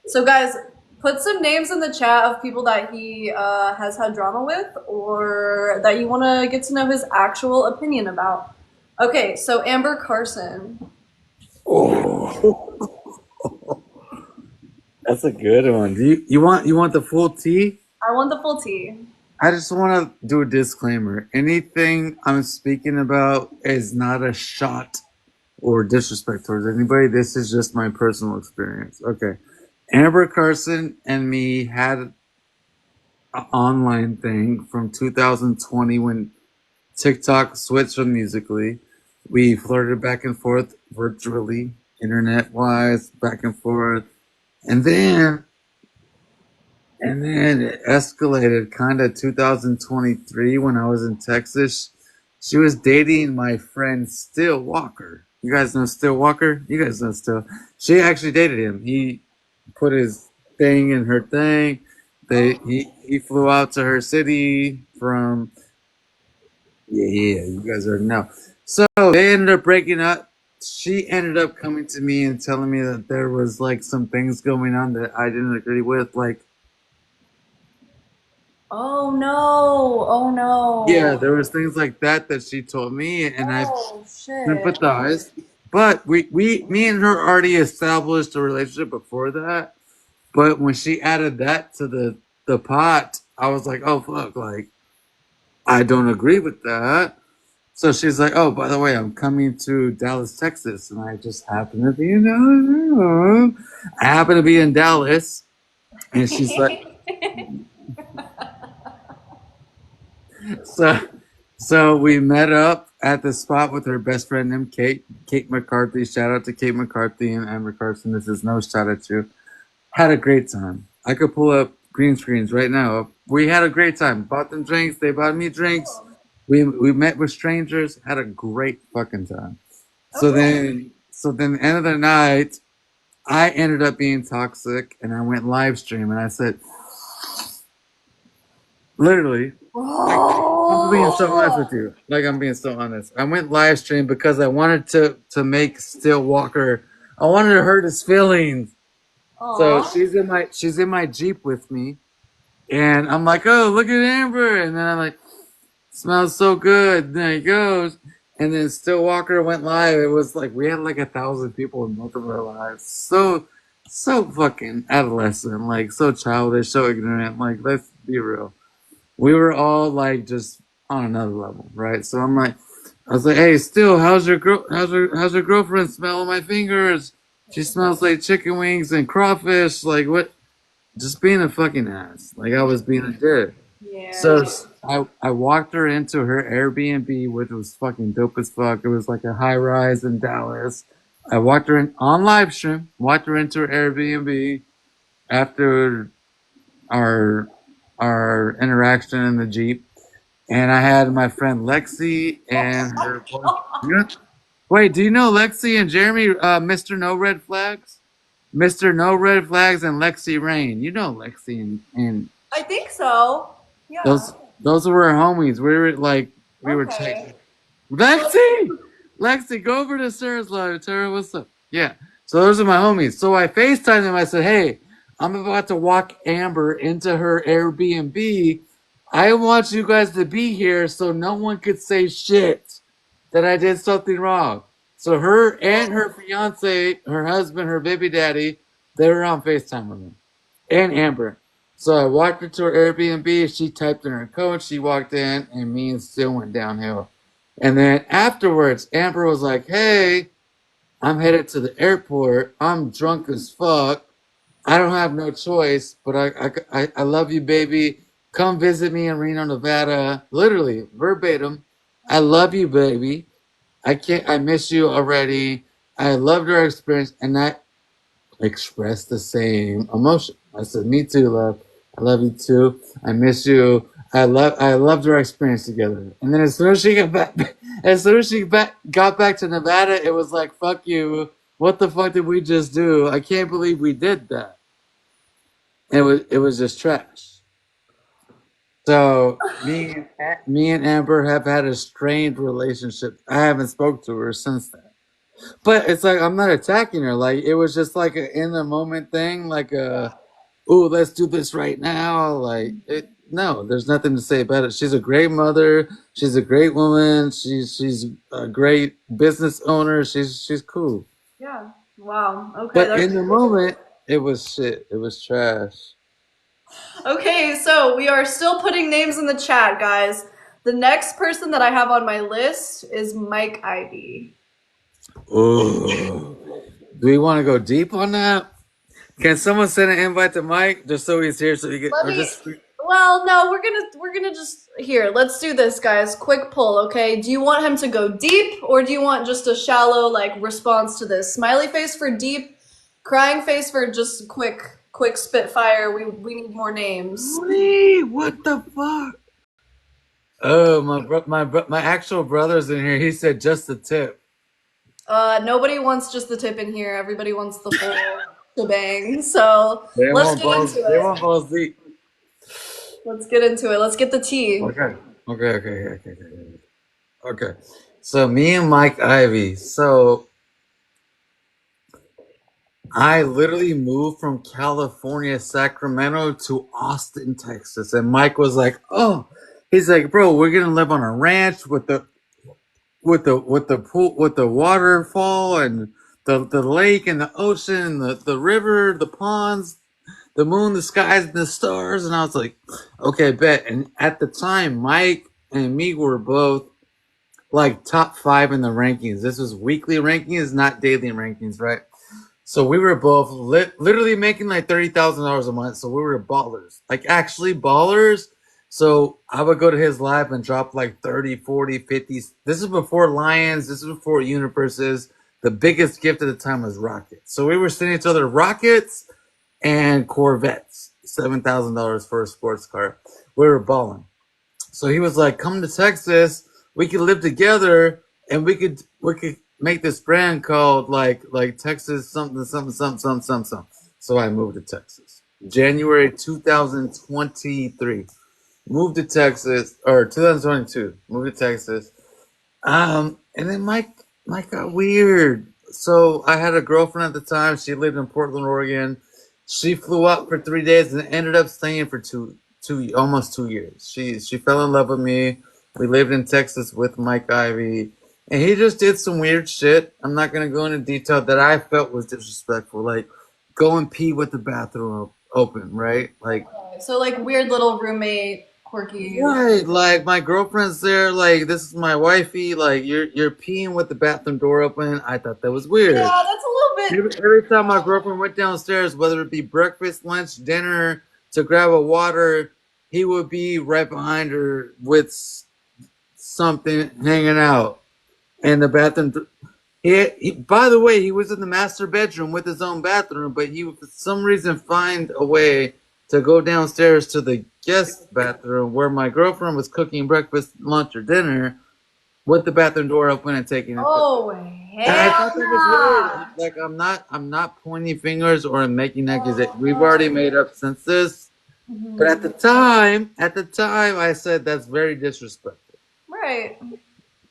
So guys, put some names in the chat of people that he has had drama with or that you want to get to know his actual opinion about. Okay, so Amber Carson. Oh. That's a good one. Do you want the full tea? I want the full tea. I just want to do a disclaimer. Anything I'm speaking about is not a shot or disrespect towards anybody. This is just my personal experience. Okay. Amber Carson and me had an online thing from 2020 when TikTok switched from Musically. We flirted back and forth virtually, internet wise, back and forth. And then it escalated kind of 2023 when I was in Texas. She was dating my friend Still Walker. You guys know Still Walker? You guys know Still. She actually dated him. He put his thing in her thing. He flew out to her city from you guys already know. So they ended up breaking up. She ended up coming to me and telling me that there was like some things going on that I didn't agree with, like Oh no. Oh no. yeah, there was things like that that she told me, and I Oh shit. sympathized. But me and her already established a relationship before that. But when she added that to the pot, I was like, oh fuck, like I don't agree with that. So she's like, oh, by the way, I'm coming to Dallas, Texas, and I just happen to be in Dallas. I happen to be in Dallas, and she's like, so we met up at the spot with her best friend named Kate McCarthy. Shout out to Kate McCarthy and Amber Carson. This is no shout at you. Had a great time. I could pull up green screens right now. We had a great time. Bought them drinks. They bought me drinks. We met with strangers. Had a great fucking time. So then end of the night, I ended up being toxic, and I went live stream, and I said, literally, I'm being so honest with you. Like I'm being so honest. I went live stream because I wanted to make Still Walker. I wanted to hurt his feelings. So she's in my Jeep with me, and I'm like, oh, look at Amber, and then I'm like, smells so good. And there he goes, and then Still Walker went live. It was like we had like 1,000 people in both of our lives. So fucking adolescent, like so childish, so ignorant. Like let's be real. We were all like just on another level, right? So I was like, hey, Still, how's your girlfriend smell on my fingers? She smells like chicken wings and crawfish. Like what? Just being a fucking ass. Like I was being a dick. Yeah. So I walked her into her Airbnb, which was fucking dope as fuck. It was like a high rise in Dallas. I walked her in on live stream. Walked her into her Airbnb after our interaction in the Jeep, and I had my friend Lexi and her boyfriend. Wait, do you know Lexi and Jeremy, Mr. No Red Flags? Mr. No Red Flags and Lexi Rain. You know Lexi and I think so. Yeah. those were our homies. We were checking. Lexi, go over to Sarah's live. Tell her what's up. Yeah. So those are my homies. So I FaceTimed them. I said, hey, I'm about to walk Amber into her Airbnb. I want you guys to be here so no one could say shit that I did something wrong. So her and her fiance, her husband, her baby daddy, they were on FaceTime with me. And Amber. So I walked her to her Airbnb. She typed in her code. She walked in, and me and Still went downhill. And then afterwards, Amber was like, hey, I'm headed to the airport. I'm drunk as fuck. I don't have no choice, but I love you, baby. Come visit me in Reno, Nevada. Literally, verbatim. I love you, baby. I miss you already. I loved our experience, and I expressed the same emotion. I said, me too, love. I love you too. I miss you. I loved our experience together. And then as soon as she got back, as soon as she got back to Nevada, it was like, fuck you. What the fuck did we just do? I can't believe we did that. It was just trash. So me and Amber have had a strained relationship. I haven't spoke to her since then. But it's like I'm not attacking her. Like it was just like a in the moment thing. Like ooh, let's do this right now. Like it. No, there's nothing to say about it. She's a great mother. She's a great woman. She's a great business owner. She's cool. Yeah. Wow. Okay. But in the moment, it was shit. It was trash. Okay, so we are still putting names in the chat, guys. The next person that I have on my list is Mike Ivy. Ooh. Do we want to go deep on that? Can someone send an invite to Mike just so he's here so he get Let or me. just Well, no, we're gonna just here. Let's do this, guys. Quick poll, okay? Do you want him to go deep, or do you want just a shallow like response to this? Smiley face for deep, crying face for just quick spitfire. We need more names. Wait, what the fuck? Oh, my actual brother's in here. He said just the tip. Nobody wants just the tip in here. Everybody wants the full shebang. So let's get into They it. won't balls deep. Let's get into it. Let's get the tea. Okay. So me and Mike Ivy. So I literally moved from California, Sacramento to Austin, Texas. And Mike was like, oh, he's like, bro, we're gonna live on a ranch with the pool with the waterfall and the lake and the ocean, the river, the ponds, the moon, the skies, and the stars. And I was like, okay, bet. And at the time, Mike and me were both like top 5 in the rankings. This was weekly rankings, not daily rankings, right? So we were both literally making like $30,000 a month. So we were ballers, like actually ballers. So I would go to his live and drop like 30, 40, 50. This is before Lions. This is before Universes. The biggest gift at the time was rockets. So we were sending each other rockets and Corvettes, $7,000 for a sports car. We were balling. So he was like, "Come to Texas. We could live together, and we could make this brand called like Texas something something something something something something." So I moved to Texas, January 2023. Moved to Texas or 2022. Moved to Texas. And then Mike got weird. So I had a girlfriend at the time. She lived in Portland, Oregon. She flew out for 3 days and ended up staying for almost 2 years. She fell in love with me. We lived in Texas with Mike Ivy, and he just did some weird shit. I'm not gonna go into detail that I felt was disrespectful, like go and pee with the bathroom open, right? Like So like weird little roommate, quirky. right, like my girlfriend's there, like this is my wifey, like you're peeing with the bathroom door open. I thought that was weird. Yeah, that's a little bit. Every time my girlfriend went downstairs, whether it be breakfast, lunch, dinner, to grab a water, he would be right behind her with something hanging out in the bathroom. By the way, he was in the master bedroom with his own bathroom, but he would for some reason find a way to go downstairs to the guest bathroom where my girlfriend was cooking breakfast, lunch, or dinner with the bathroom door open and taking a Oh and I hell thought that was weird. Like I'm not pointing fingers or making accusations. We've already made up since this. But at the time I said that's very disrespectful. right.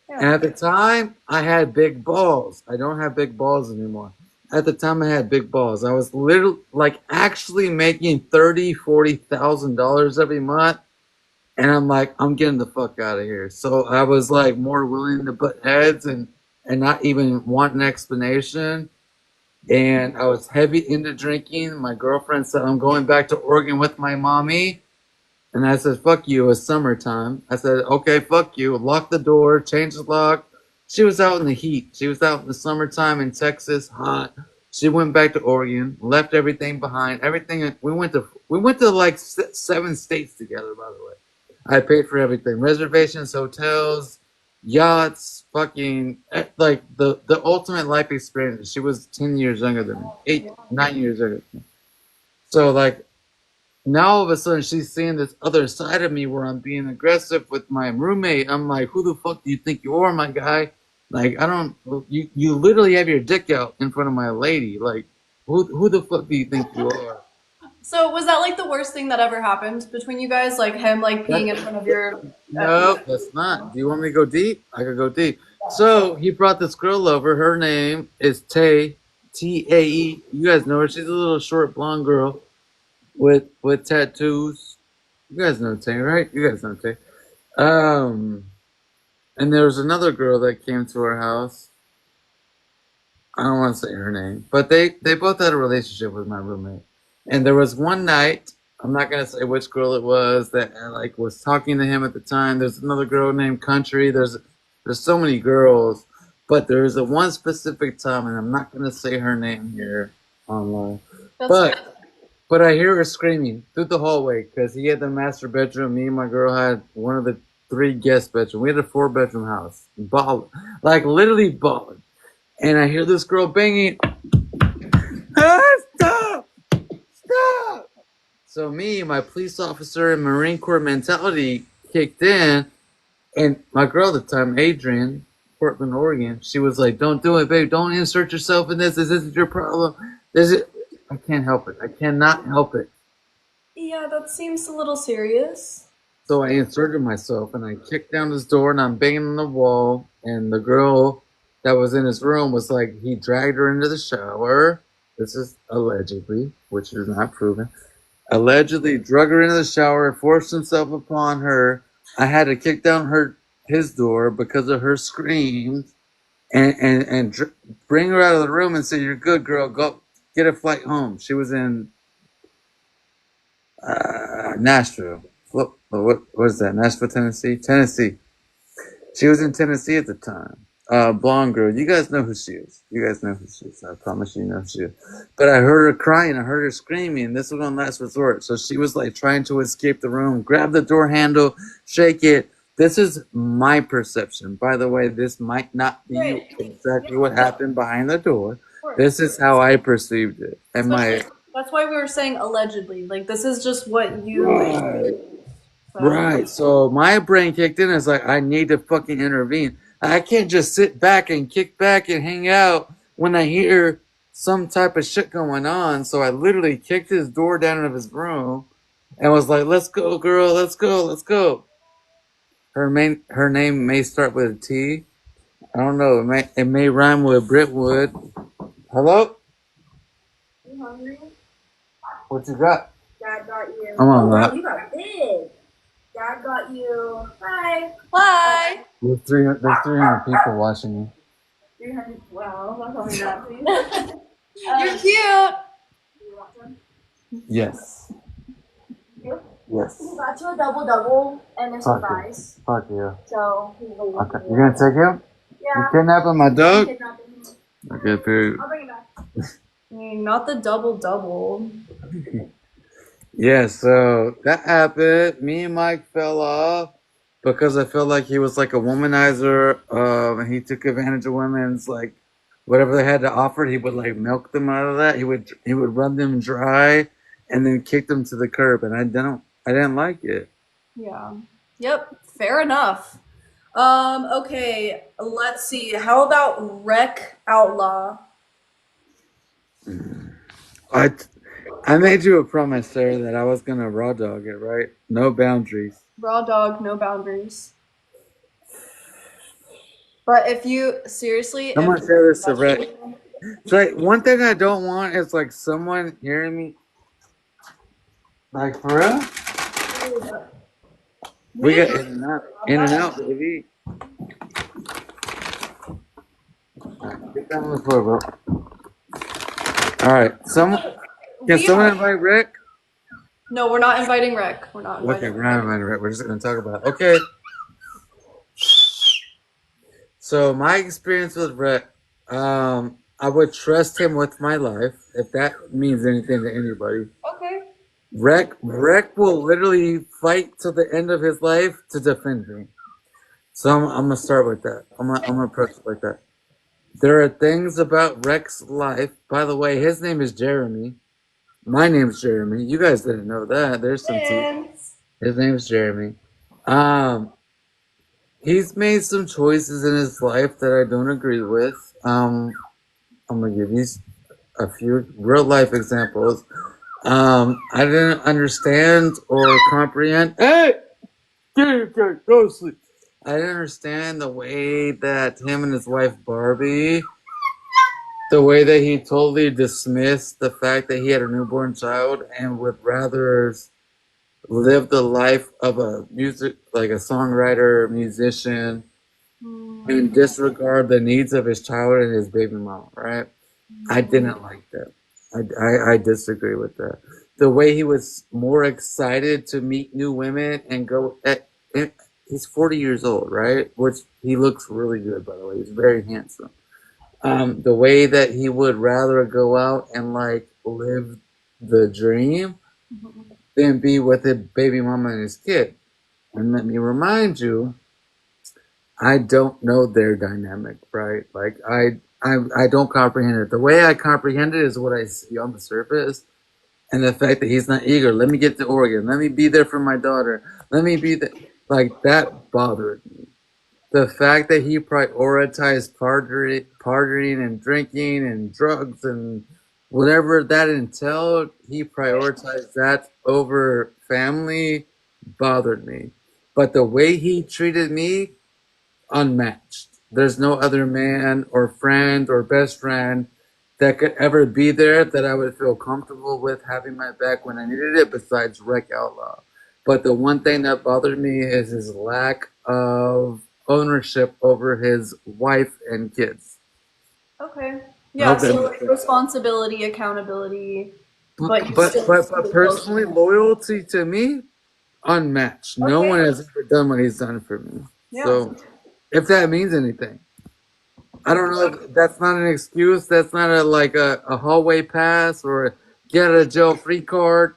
And at the time I had big balls. I don't have big balls anymore. At the time I had big balls. I was literally like actually making $40,000 every month. And I'm like, I'm getting the fuck out of here. So I was like more willing to butt heads and not even want an explanation. And I was heavy into drinking. My girlfriend said, I'm going back to Oregon with my mommy. And I said, fuck you, it's summertime. I said, okay, fuck you. Lock the door, change the lock. She was out in the heat. She was out in the summertime in Texas, hot. She went back to Oregon, left everything behind. Everything we went to like 7 states together. By the way, I paid for everything: reservations, hotels, yachts, fucking like the ultimate life experience. She was 10 years younger than me, 8, 9 years younger than me. So like now all of a sudden she's seeing this other side of me where I'm being aggressive with my roommate. I'm like, who the fuck do you think you are, my guy? Like, I don't. You literally have your dick out in front of my lady. Like, who the fuck do you think you are? So was that like the worst thing that ever happened between you guys? Like him like peeing in front of your No, that's not. Do you want me to go deep? I could go deep. So he brought this girl over. Her name is Tay, Tae. You guys know her. She's a little short blonde girl with tattoos. You guys know Tay, right? You guys know Tay. Um, and there was another girl that came to our house. I don't want to say her name, but they both had a relationship with my roommate. And there was one night, I'm not gonna say which girl it was that like was talking to him at the time. There's another girl named Country. There's so many girls, but there is a one specific time, and I'm not gonna say her name here online. That's But but I hear her screaming through the hallway because he had the master bedroom. Me and my girl had one of the 3 guest bedrooms. We had a 4 bedroom house, ball like literally balling. And I hear this girl banging. Ah, stop! Stop! So me, my police officer and Marine Corps mentality kicked in, and my girl at the time, Adrian, Portland, Oregon, she was like, "Don't do it, babe. Don't insert yourself in this. This isn't your problem. This is." I can't help it. I cannot help it. yeah, that seems a little serious. So I inserted myself and I kicked down his door and I'm banging on the wall. And the girl that was in his room was like, he dragged her into the shower. This is allegedly, which is not proven. Allegedly drug her into the shower, forced himself upon her. I had to kick down his door because of her screams and bring her out of the room and say, "You're good, girl. Go get a flight home." She was in Nashville. What was that? Nashville, Tennessee? Tennessee. She was in Tennessee at the time. Blonde girl. You guys know who she is. You guys know who she is. I promise you know who she is. But I heard her crying. I heard her screaming. This was on last resort. So she was like trying to escape the room, grab the door handle, shake it. This is my perception. By the way, this might not be exactly what happened behind the door. This is how I perceived it. And my That's why we were saying allegedly. Like this is just what you Right. so. Right. So my brain kicked in. It's like I need to fucking intervene. I can't just sit back and kick back and hang out when I hear some type of shit going on. So I literally kicked his door down out of his room and was like, "Let's go, girl. Let's go. Let's go." Her name may start with a T. I don't know. It may rhyme with Britwood. Hello. You hungry? What you got? Dad got you. I'm on Oh, wow, that. you got big. Dad got you. Hi. Hi. There's 300 people watching me. 300. Wow, I'm not calling that, please. You're cute. You want some? Yes. You? Yes. He got you a double and there's some Fuck you. fries. Fuck you. So, he's a little. Okay. You're gonna take him? You Yeah. kidnapping my dog? Kidnapping him. Okay, period. I'll bring it back. I mean, not the double. Yeah, so that happened. Me and Mike fell off because I felt like he was like a womanizer. And he took advantage of women's like whatever they had to offer. He would like milk them out of that. He would run them dry and then kick them to the curb. And I didn't like it. Yeah. Yep. Fair enough. Okay. Let's see. How about Rec Outlaw? I I made you a promise, Sarah, that I was gonna raw dog it, right? No boundaries. Raw dog, no boundaries. But if you seriously, I'm gonna if share this to Rick. It's like one thing I don't want is like someone hearing me. Like for real? We got in and out, baby. Alright, get down on the floor, bro. All right, can someone invite Rick? No, we're not inviting Rick. We're not Okay, inviting we're not inviting Rick. We're just gonna talk about it. Okay. So my experience with Rick, I would trust him with my life, if that means anything to anybody. Okay. Rec will literally fight to the end of his life to defend me. So I'm gonna start with that. I'm gonna approach it like that. There are things about Rec's life. By the way, his name is Jeremy. My name's Jeremy. You guys didn't know that. There's some tea. And His name's Jeremy. Um, he's made some choices in his life that I don't agree with. I'm gonna give you a few real life examples. I didn't understand or comprehend. Hey, go to sleep. I didn't understand the way that him and his wife Barbie, the way that he totally dismissed the fact that he had a newborn child and would rather live the life of a music, like a songwriter, musician, and disregard the needs of his child and his baby mama, right? I didn't like that. I disagree with that. The way he was more excited to meet new women and go he's 40 years old, right? Which he looks really good, by the way. He's very handsome. The way that he would rather go out and like live the dream than be with his baby mama and his kid. And let me remind you, I don't know their dynamic, right? Like I don't comprehend it. The way I comprehend it is what I see on the surface, and the fact that he's not eager. Let me get to Oregon. Let me be there for my daughter. Let me be there. Like that bothered me. The fact that he prioritized partying and drinking and drugs and whatever that entailed, he prioritized that over family bothered me. But the way he treated me, unmatched. There's no other man or friend or best friend that could ever be there that I would feel comfortable with having my back when I needed it besides Rec Outlaw. But the one thing that bothered me is his lack of ownership over his wife and kids. okay. Yeah, so like responsibility, accountability, but you still But personally, loyalty to me, unmatched. No Okay. one has ever done what he's done for me. Yeah. So, if that means anything. I don't know if that's not an excuse. That's not a hallway pass or a get out of jail free card.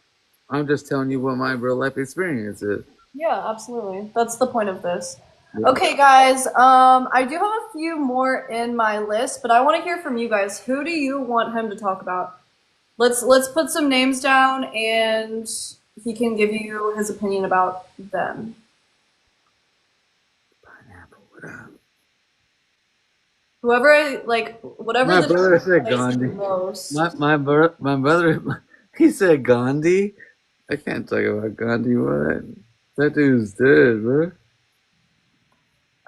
I'm just telling you what my real life experience is. Yeah, absolutely. That's the point of this. Yeah. Okay, guys. I do have a few more in my list, but I want to hear from you guys. Who do you want him to talk about? Let's put some names down, and he can give you his opinion about them. Pineapple, what up? Whoever like whatever My the brother said plays Gandhi. the most. My brother, he said Gandhi. I can't talk about Gandhi. What? That dude's dead, bro.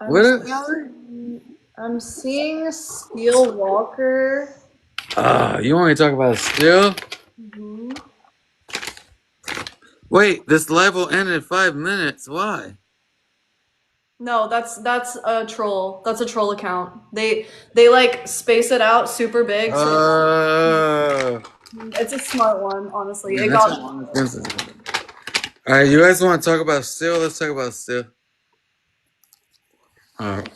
What up, Gandhi? I'm seeing Steel Walker. You want me to talk about Steel? Wait, this live will end in 5 minutes. Why? No, that's a troll. That's a troll account. They like space it out super big. So it's a smart one, honestly. It got Alright, you guys want to talk about Steel? Let's talk about Steel. Alright.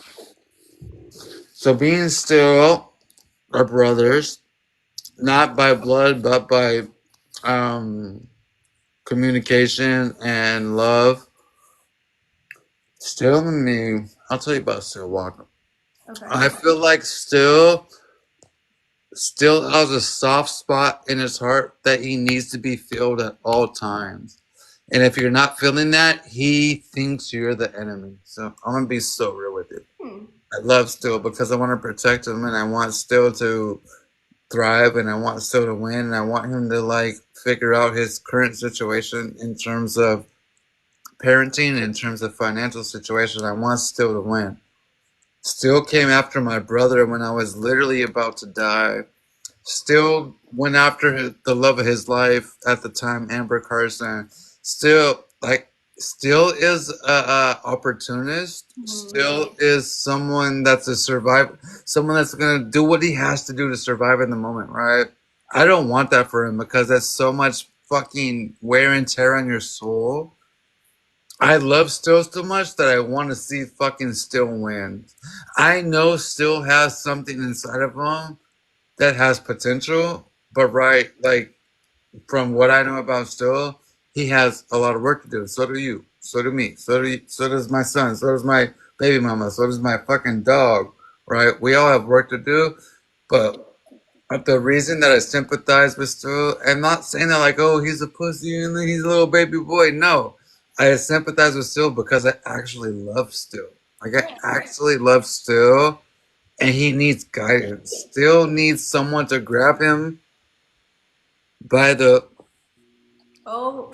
So being Steel are brothers, not by blood, but by communication and love. Steel and me, I'll tell you about Steel Walker. okay. I feel like Steel has a soft spot in his heart that he needs to be filled at all times. And if you're not feeling that, he thinks you're the enemy. So I'm gonna be so real with you. I love Steel because I want to protect him and I want Steel to thrive and I want Steel to win and I want him to like figure out his current situation in terms of parenting, in terms of financial situation. I want Steel to win. Steel came after my brother when I was literally about to die. Steel went after the love of his life at the time, Amber Carson. Steel is a opportunist. Steel is someone that's a survivor, someone that's gonna do what he has to do to survive in the moment, right? I don't want that for him because that's so much fucking wear and tear on your soul. I love Steel so much that I want to see fucking Steel win. I know Steel has something inside of him that has potential, but right, like from what I know about Still, he has a lot of work to do. So do you. So do me. So does my son. So does my baby mama. So does my fucking dog. Right? We all have work to do. But the reason that I sympathize with Still, I'm not saying that like, oh, he's a pussy and he's a little baby boy. No, I sympathize with Still because I actually love Still. Like I actually love Still, and he needs guidance. Still needs someone to grab him by the Oh,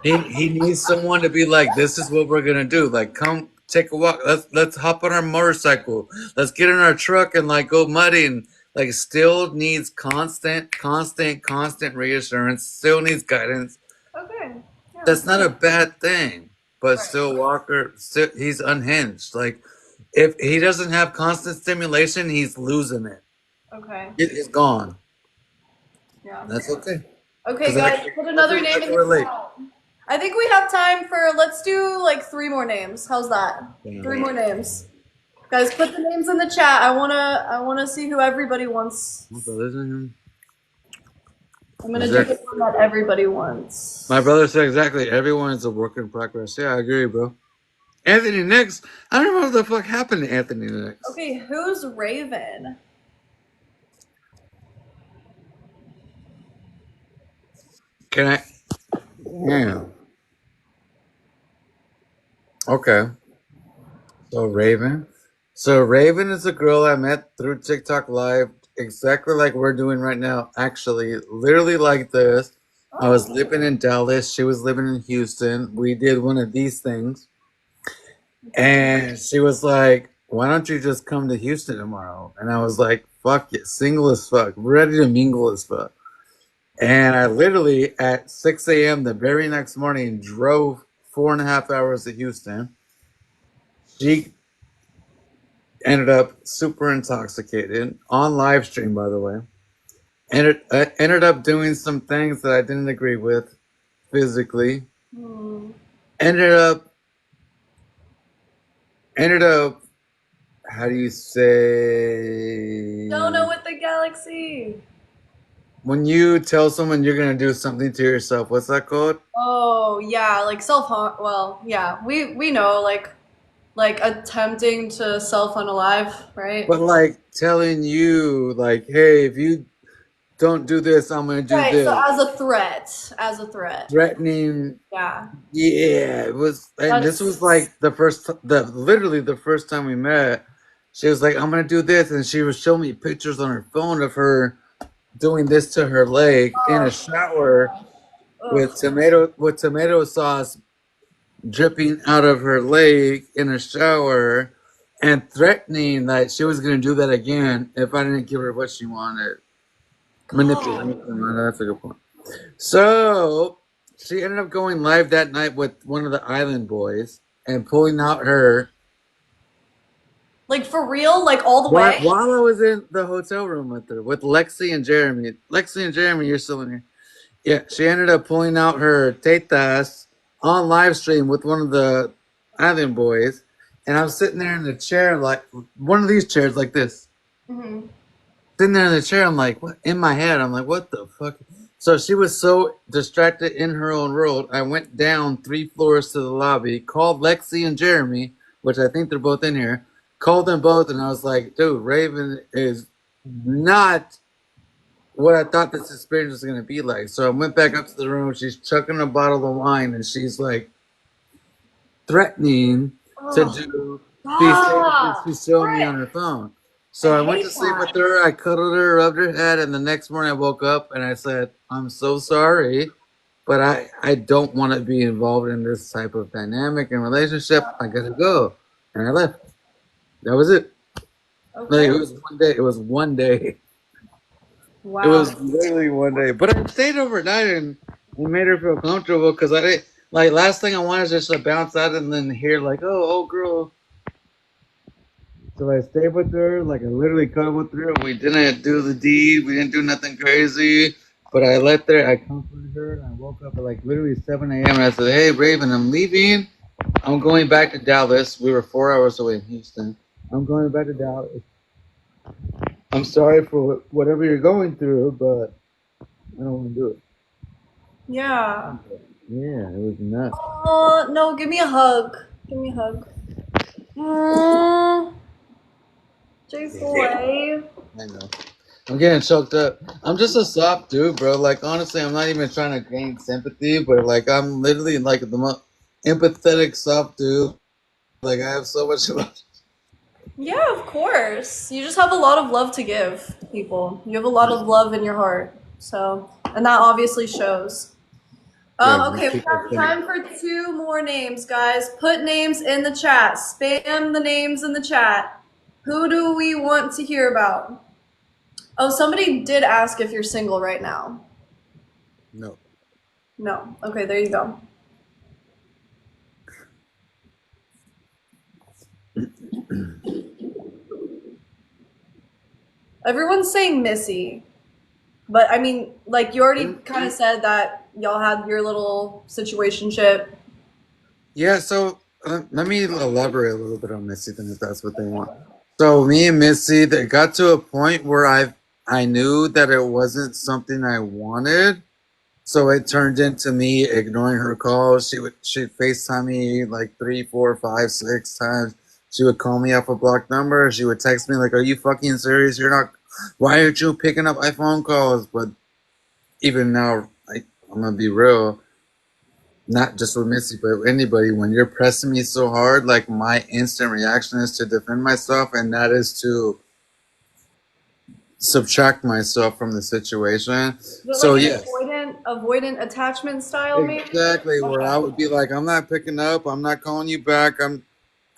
he needs someone to be like, this is what we're gonna do. Like, come take a walk. Let's hop on our motorcycle. Let's get in our truck and like go mudding. Like, still needs constant reassurance. Still needs guidance. okay. Yeah. That's not a bad thing. But Right. still, Walker, still, he's unhinged. Like, if he doesn't have constant stimulation, he's losing it. Okay. It's gone. Yeah. That's okay. Okay, Because guys, put another I name in can the relate. chat. I think we have time for, let's do like 3 more names. How's that? Yeah. 3 more names. Guys, put the names in the chat. I wanna see who everybody wants. My brother's in him. I'm gonna do the one that everybody wants. My brother said exactly. Everyone is a work in progress. Yeah, I agree, bro. Anthony Nix. I don't know what the fuck happened to Anthony Nix. Okay, who's Raven? Can I? Yeah. Okay. So Raven. So Raven is a girl I met through TikTok Live, exactly like we're doing right now. Actually, literally like this. I was living in Dallas. She was living in Houston. We did one of these things. And she was like, why don't you just come to Houston tomorrow? And I was like, fuck it, single as fuck, ready to mingle as fuck. And I literally at 6 a.m. the very next morning drove 4.5 hours to Houston. She ended up super intoxicated on live stream, by the way. Ended up doing some things that I didn't agree with physically. Ended up how do you say? Don't know what the galaxy. When you tell someone you're gonna do something to yourself, what's that called? Oh yeah, like self-harm. Well, yeah, we know like attempting to self-unalive, right? But like telling you, like, hey, if you don't do this, I'm gonna do Right. this. So as a threat. Threatening. Yeah. Yeah, it was, and this was like literally the first time we met. She was like, I'm gonna do this, and she was showing me pictures on her phone of her doing this to her leg in a shower with tomato sauce dripping out of her leg in a shower, and threatening that she was gonna do that again if I didn't give her what she wanted. Manipulation. That's a good point. So she ended up going live that night with one of the island boys and pulling out her. Like for real, like all the way. While I was in the hotel room with her, with Lexi and Jeremy. Lexi and Jeremy, you're still in here. Yeah, she ended up pulling out her tetas on live stream with one of the island boys. And I'm sitting there in the chair, like one of these chairs like this. Mm-hmm. Sitting there in the chair, I'm like, what? In my head, I'm like, what the fuck? So she was so distracted in her own world. I went down 3 floors to the lobby, called Lexi and Jeremy, which I think they're both in here, called them both, and I was like, dude, Raven is not what I thought this experience was going to be like. So I went back up to the room. She's chucking a bottle of wine, and she's like threatening to do these things she's showing me on her phone. So I went to sleep with her. I cuddled her, rubbed her head, and the next morning I woke up and I said, I'm so sorry, but I don't want to be involved in this type of dynamic and relationship. I gotta go. And I left. That was it. Okay. Like, it was one day. It was one day. Wow. It was literally one day. But I stayed overnight and made her feel comfortable because I didn't, like, last thing I wanted is just to bounce out and then hear, like, oh, girl. So I stayed with her, like I literally cuddled with her. We didn't do the deed. We didn't do nothing crazy. But I let her, I comforted her, and I woke up at like literally 7 a.m. and I said, hey, Raven, I'm leaving. I'm going back to Dallas. We were 4 hours away in Houston. I'm going back to Dallas. I'm sorry for whatever you're going through, but I don't want to do it. Yeah. Yeah, it was nuts. Oh, no, give me a hug. Give me a hug. Mm, JFOY. I know. I'm getting choked up. I'm just a soft dude, bro. Like, honestly, I'm not even trying to gain sympathy, but like, I'm literally like the most empathetic soft dude. Like, I have so much love. Yeah, of course. You just have a lot of love to give people. You have a lot of love in your heart. So, and that obviously shows. Yeah, Okay, we have time for two more names, guys. Put names in the chat. Spam the names in the chat. Who do we want to hear about? Oh, somebody did ask if you're single right now. no. No. Okay, there you go. Everyone's saying Missy. But I mean, like you already kind of said that y'all had your little situationship. Yeah, so let me elaborate a little bit on Missy then if that's what they want. So me and Missy, they got to a point where I knew that it wasn't something I wanted. So it turned into me ignoring her calls. She'd FaceTime me like 3, 4, 5, 6 times. She would call me off a blocked number. She would text me like, "Are you fucking serious? You're not. Why aren't you picking up my phone calls?" But even now, I'm gonna be real. Not just with Missy, but with anybody. When you're pressing me so hard, like my instant reaction is to defend myself, and that is to subtract myself from the situation. Is it So like an yes. avoidant attachment style, maybe? Exactly, where I Okay. would be like, I'm not picking up, I'm not calling you back.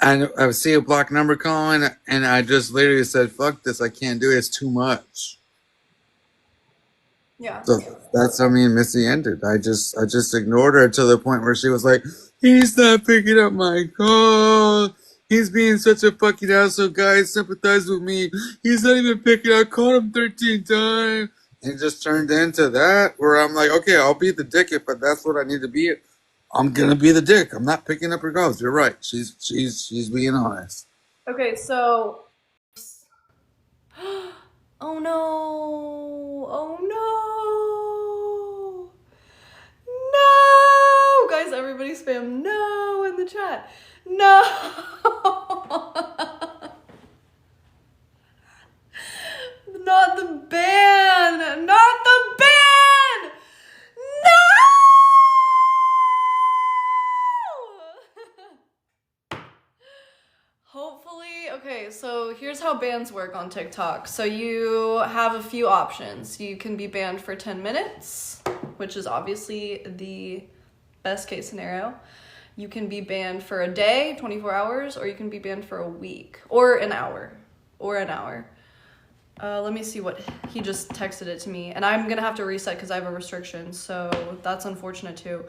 And I would see a block number calling, and I just literally said, "Fuck this, I can't do it. It's too much." Yeah. So that's how me and Missy ended. I just ignored her to the point where she was like, "He's not picking up my call. He's being such a fucking asshole. Guys, sympathize with me. He's not even picking up. I called him 13 times." And it just turned into that where I'm like, okay, I'll be the dick if that's what I need to be. I'm gonna be the dick. I'm not picking up her calls. You're right. She's being honest. Okay, so. Oh no! Oh no! No! Guys, everybody spam no in the chat. No! Not the ban! Not the ban! No! Hopefully, okay, so here's how bans work on TikTok. So you have a few options. You can be banned for 10 minutes, which is obviously the best case scenario. You can be banned for a day, 24 hours, or you can be banned for a week, or an hour, let me see what, he just texted it to me, and I'm gonna have to reset because I have a restriction, so that's unfortunate too.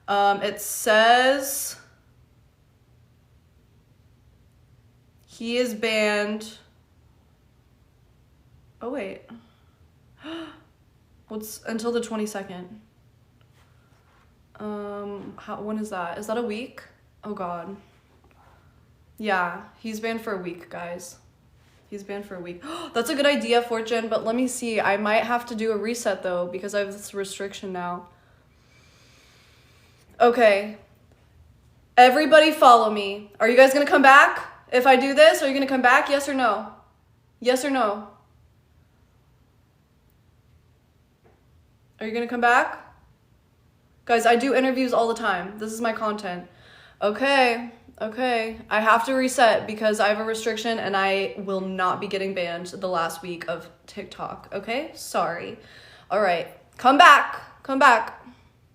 It says he is banned. Oh wait. What's until the 22nd? When is that? Is that a week? Oh god. Yeah, he's banned for a week, guys. He's banned for a week. That's a good idea, Fortune, but let me see. I might have to do a reset though because I have this restriction now. Okay. Everybody follow me. Are you guys gonna come back? If I do this, are you gonna come back? Yes or no? Yes or no? Are you gonna come back? Guys, I do interviews all the time. This is my content. Okay. I have to reset because I have a restriction and I will not be getting banned the last week of TikTok. Okay? Sorry. All right. Come back.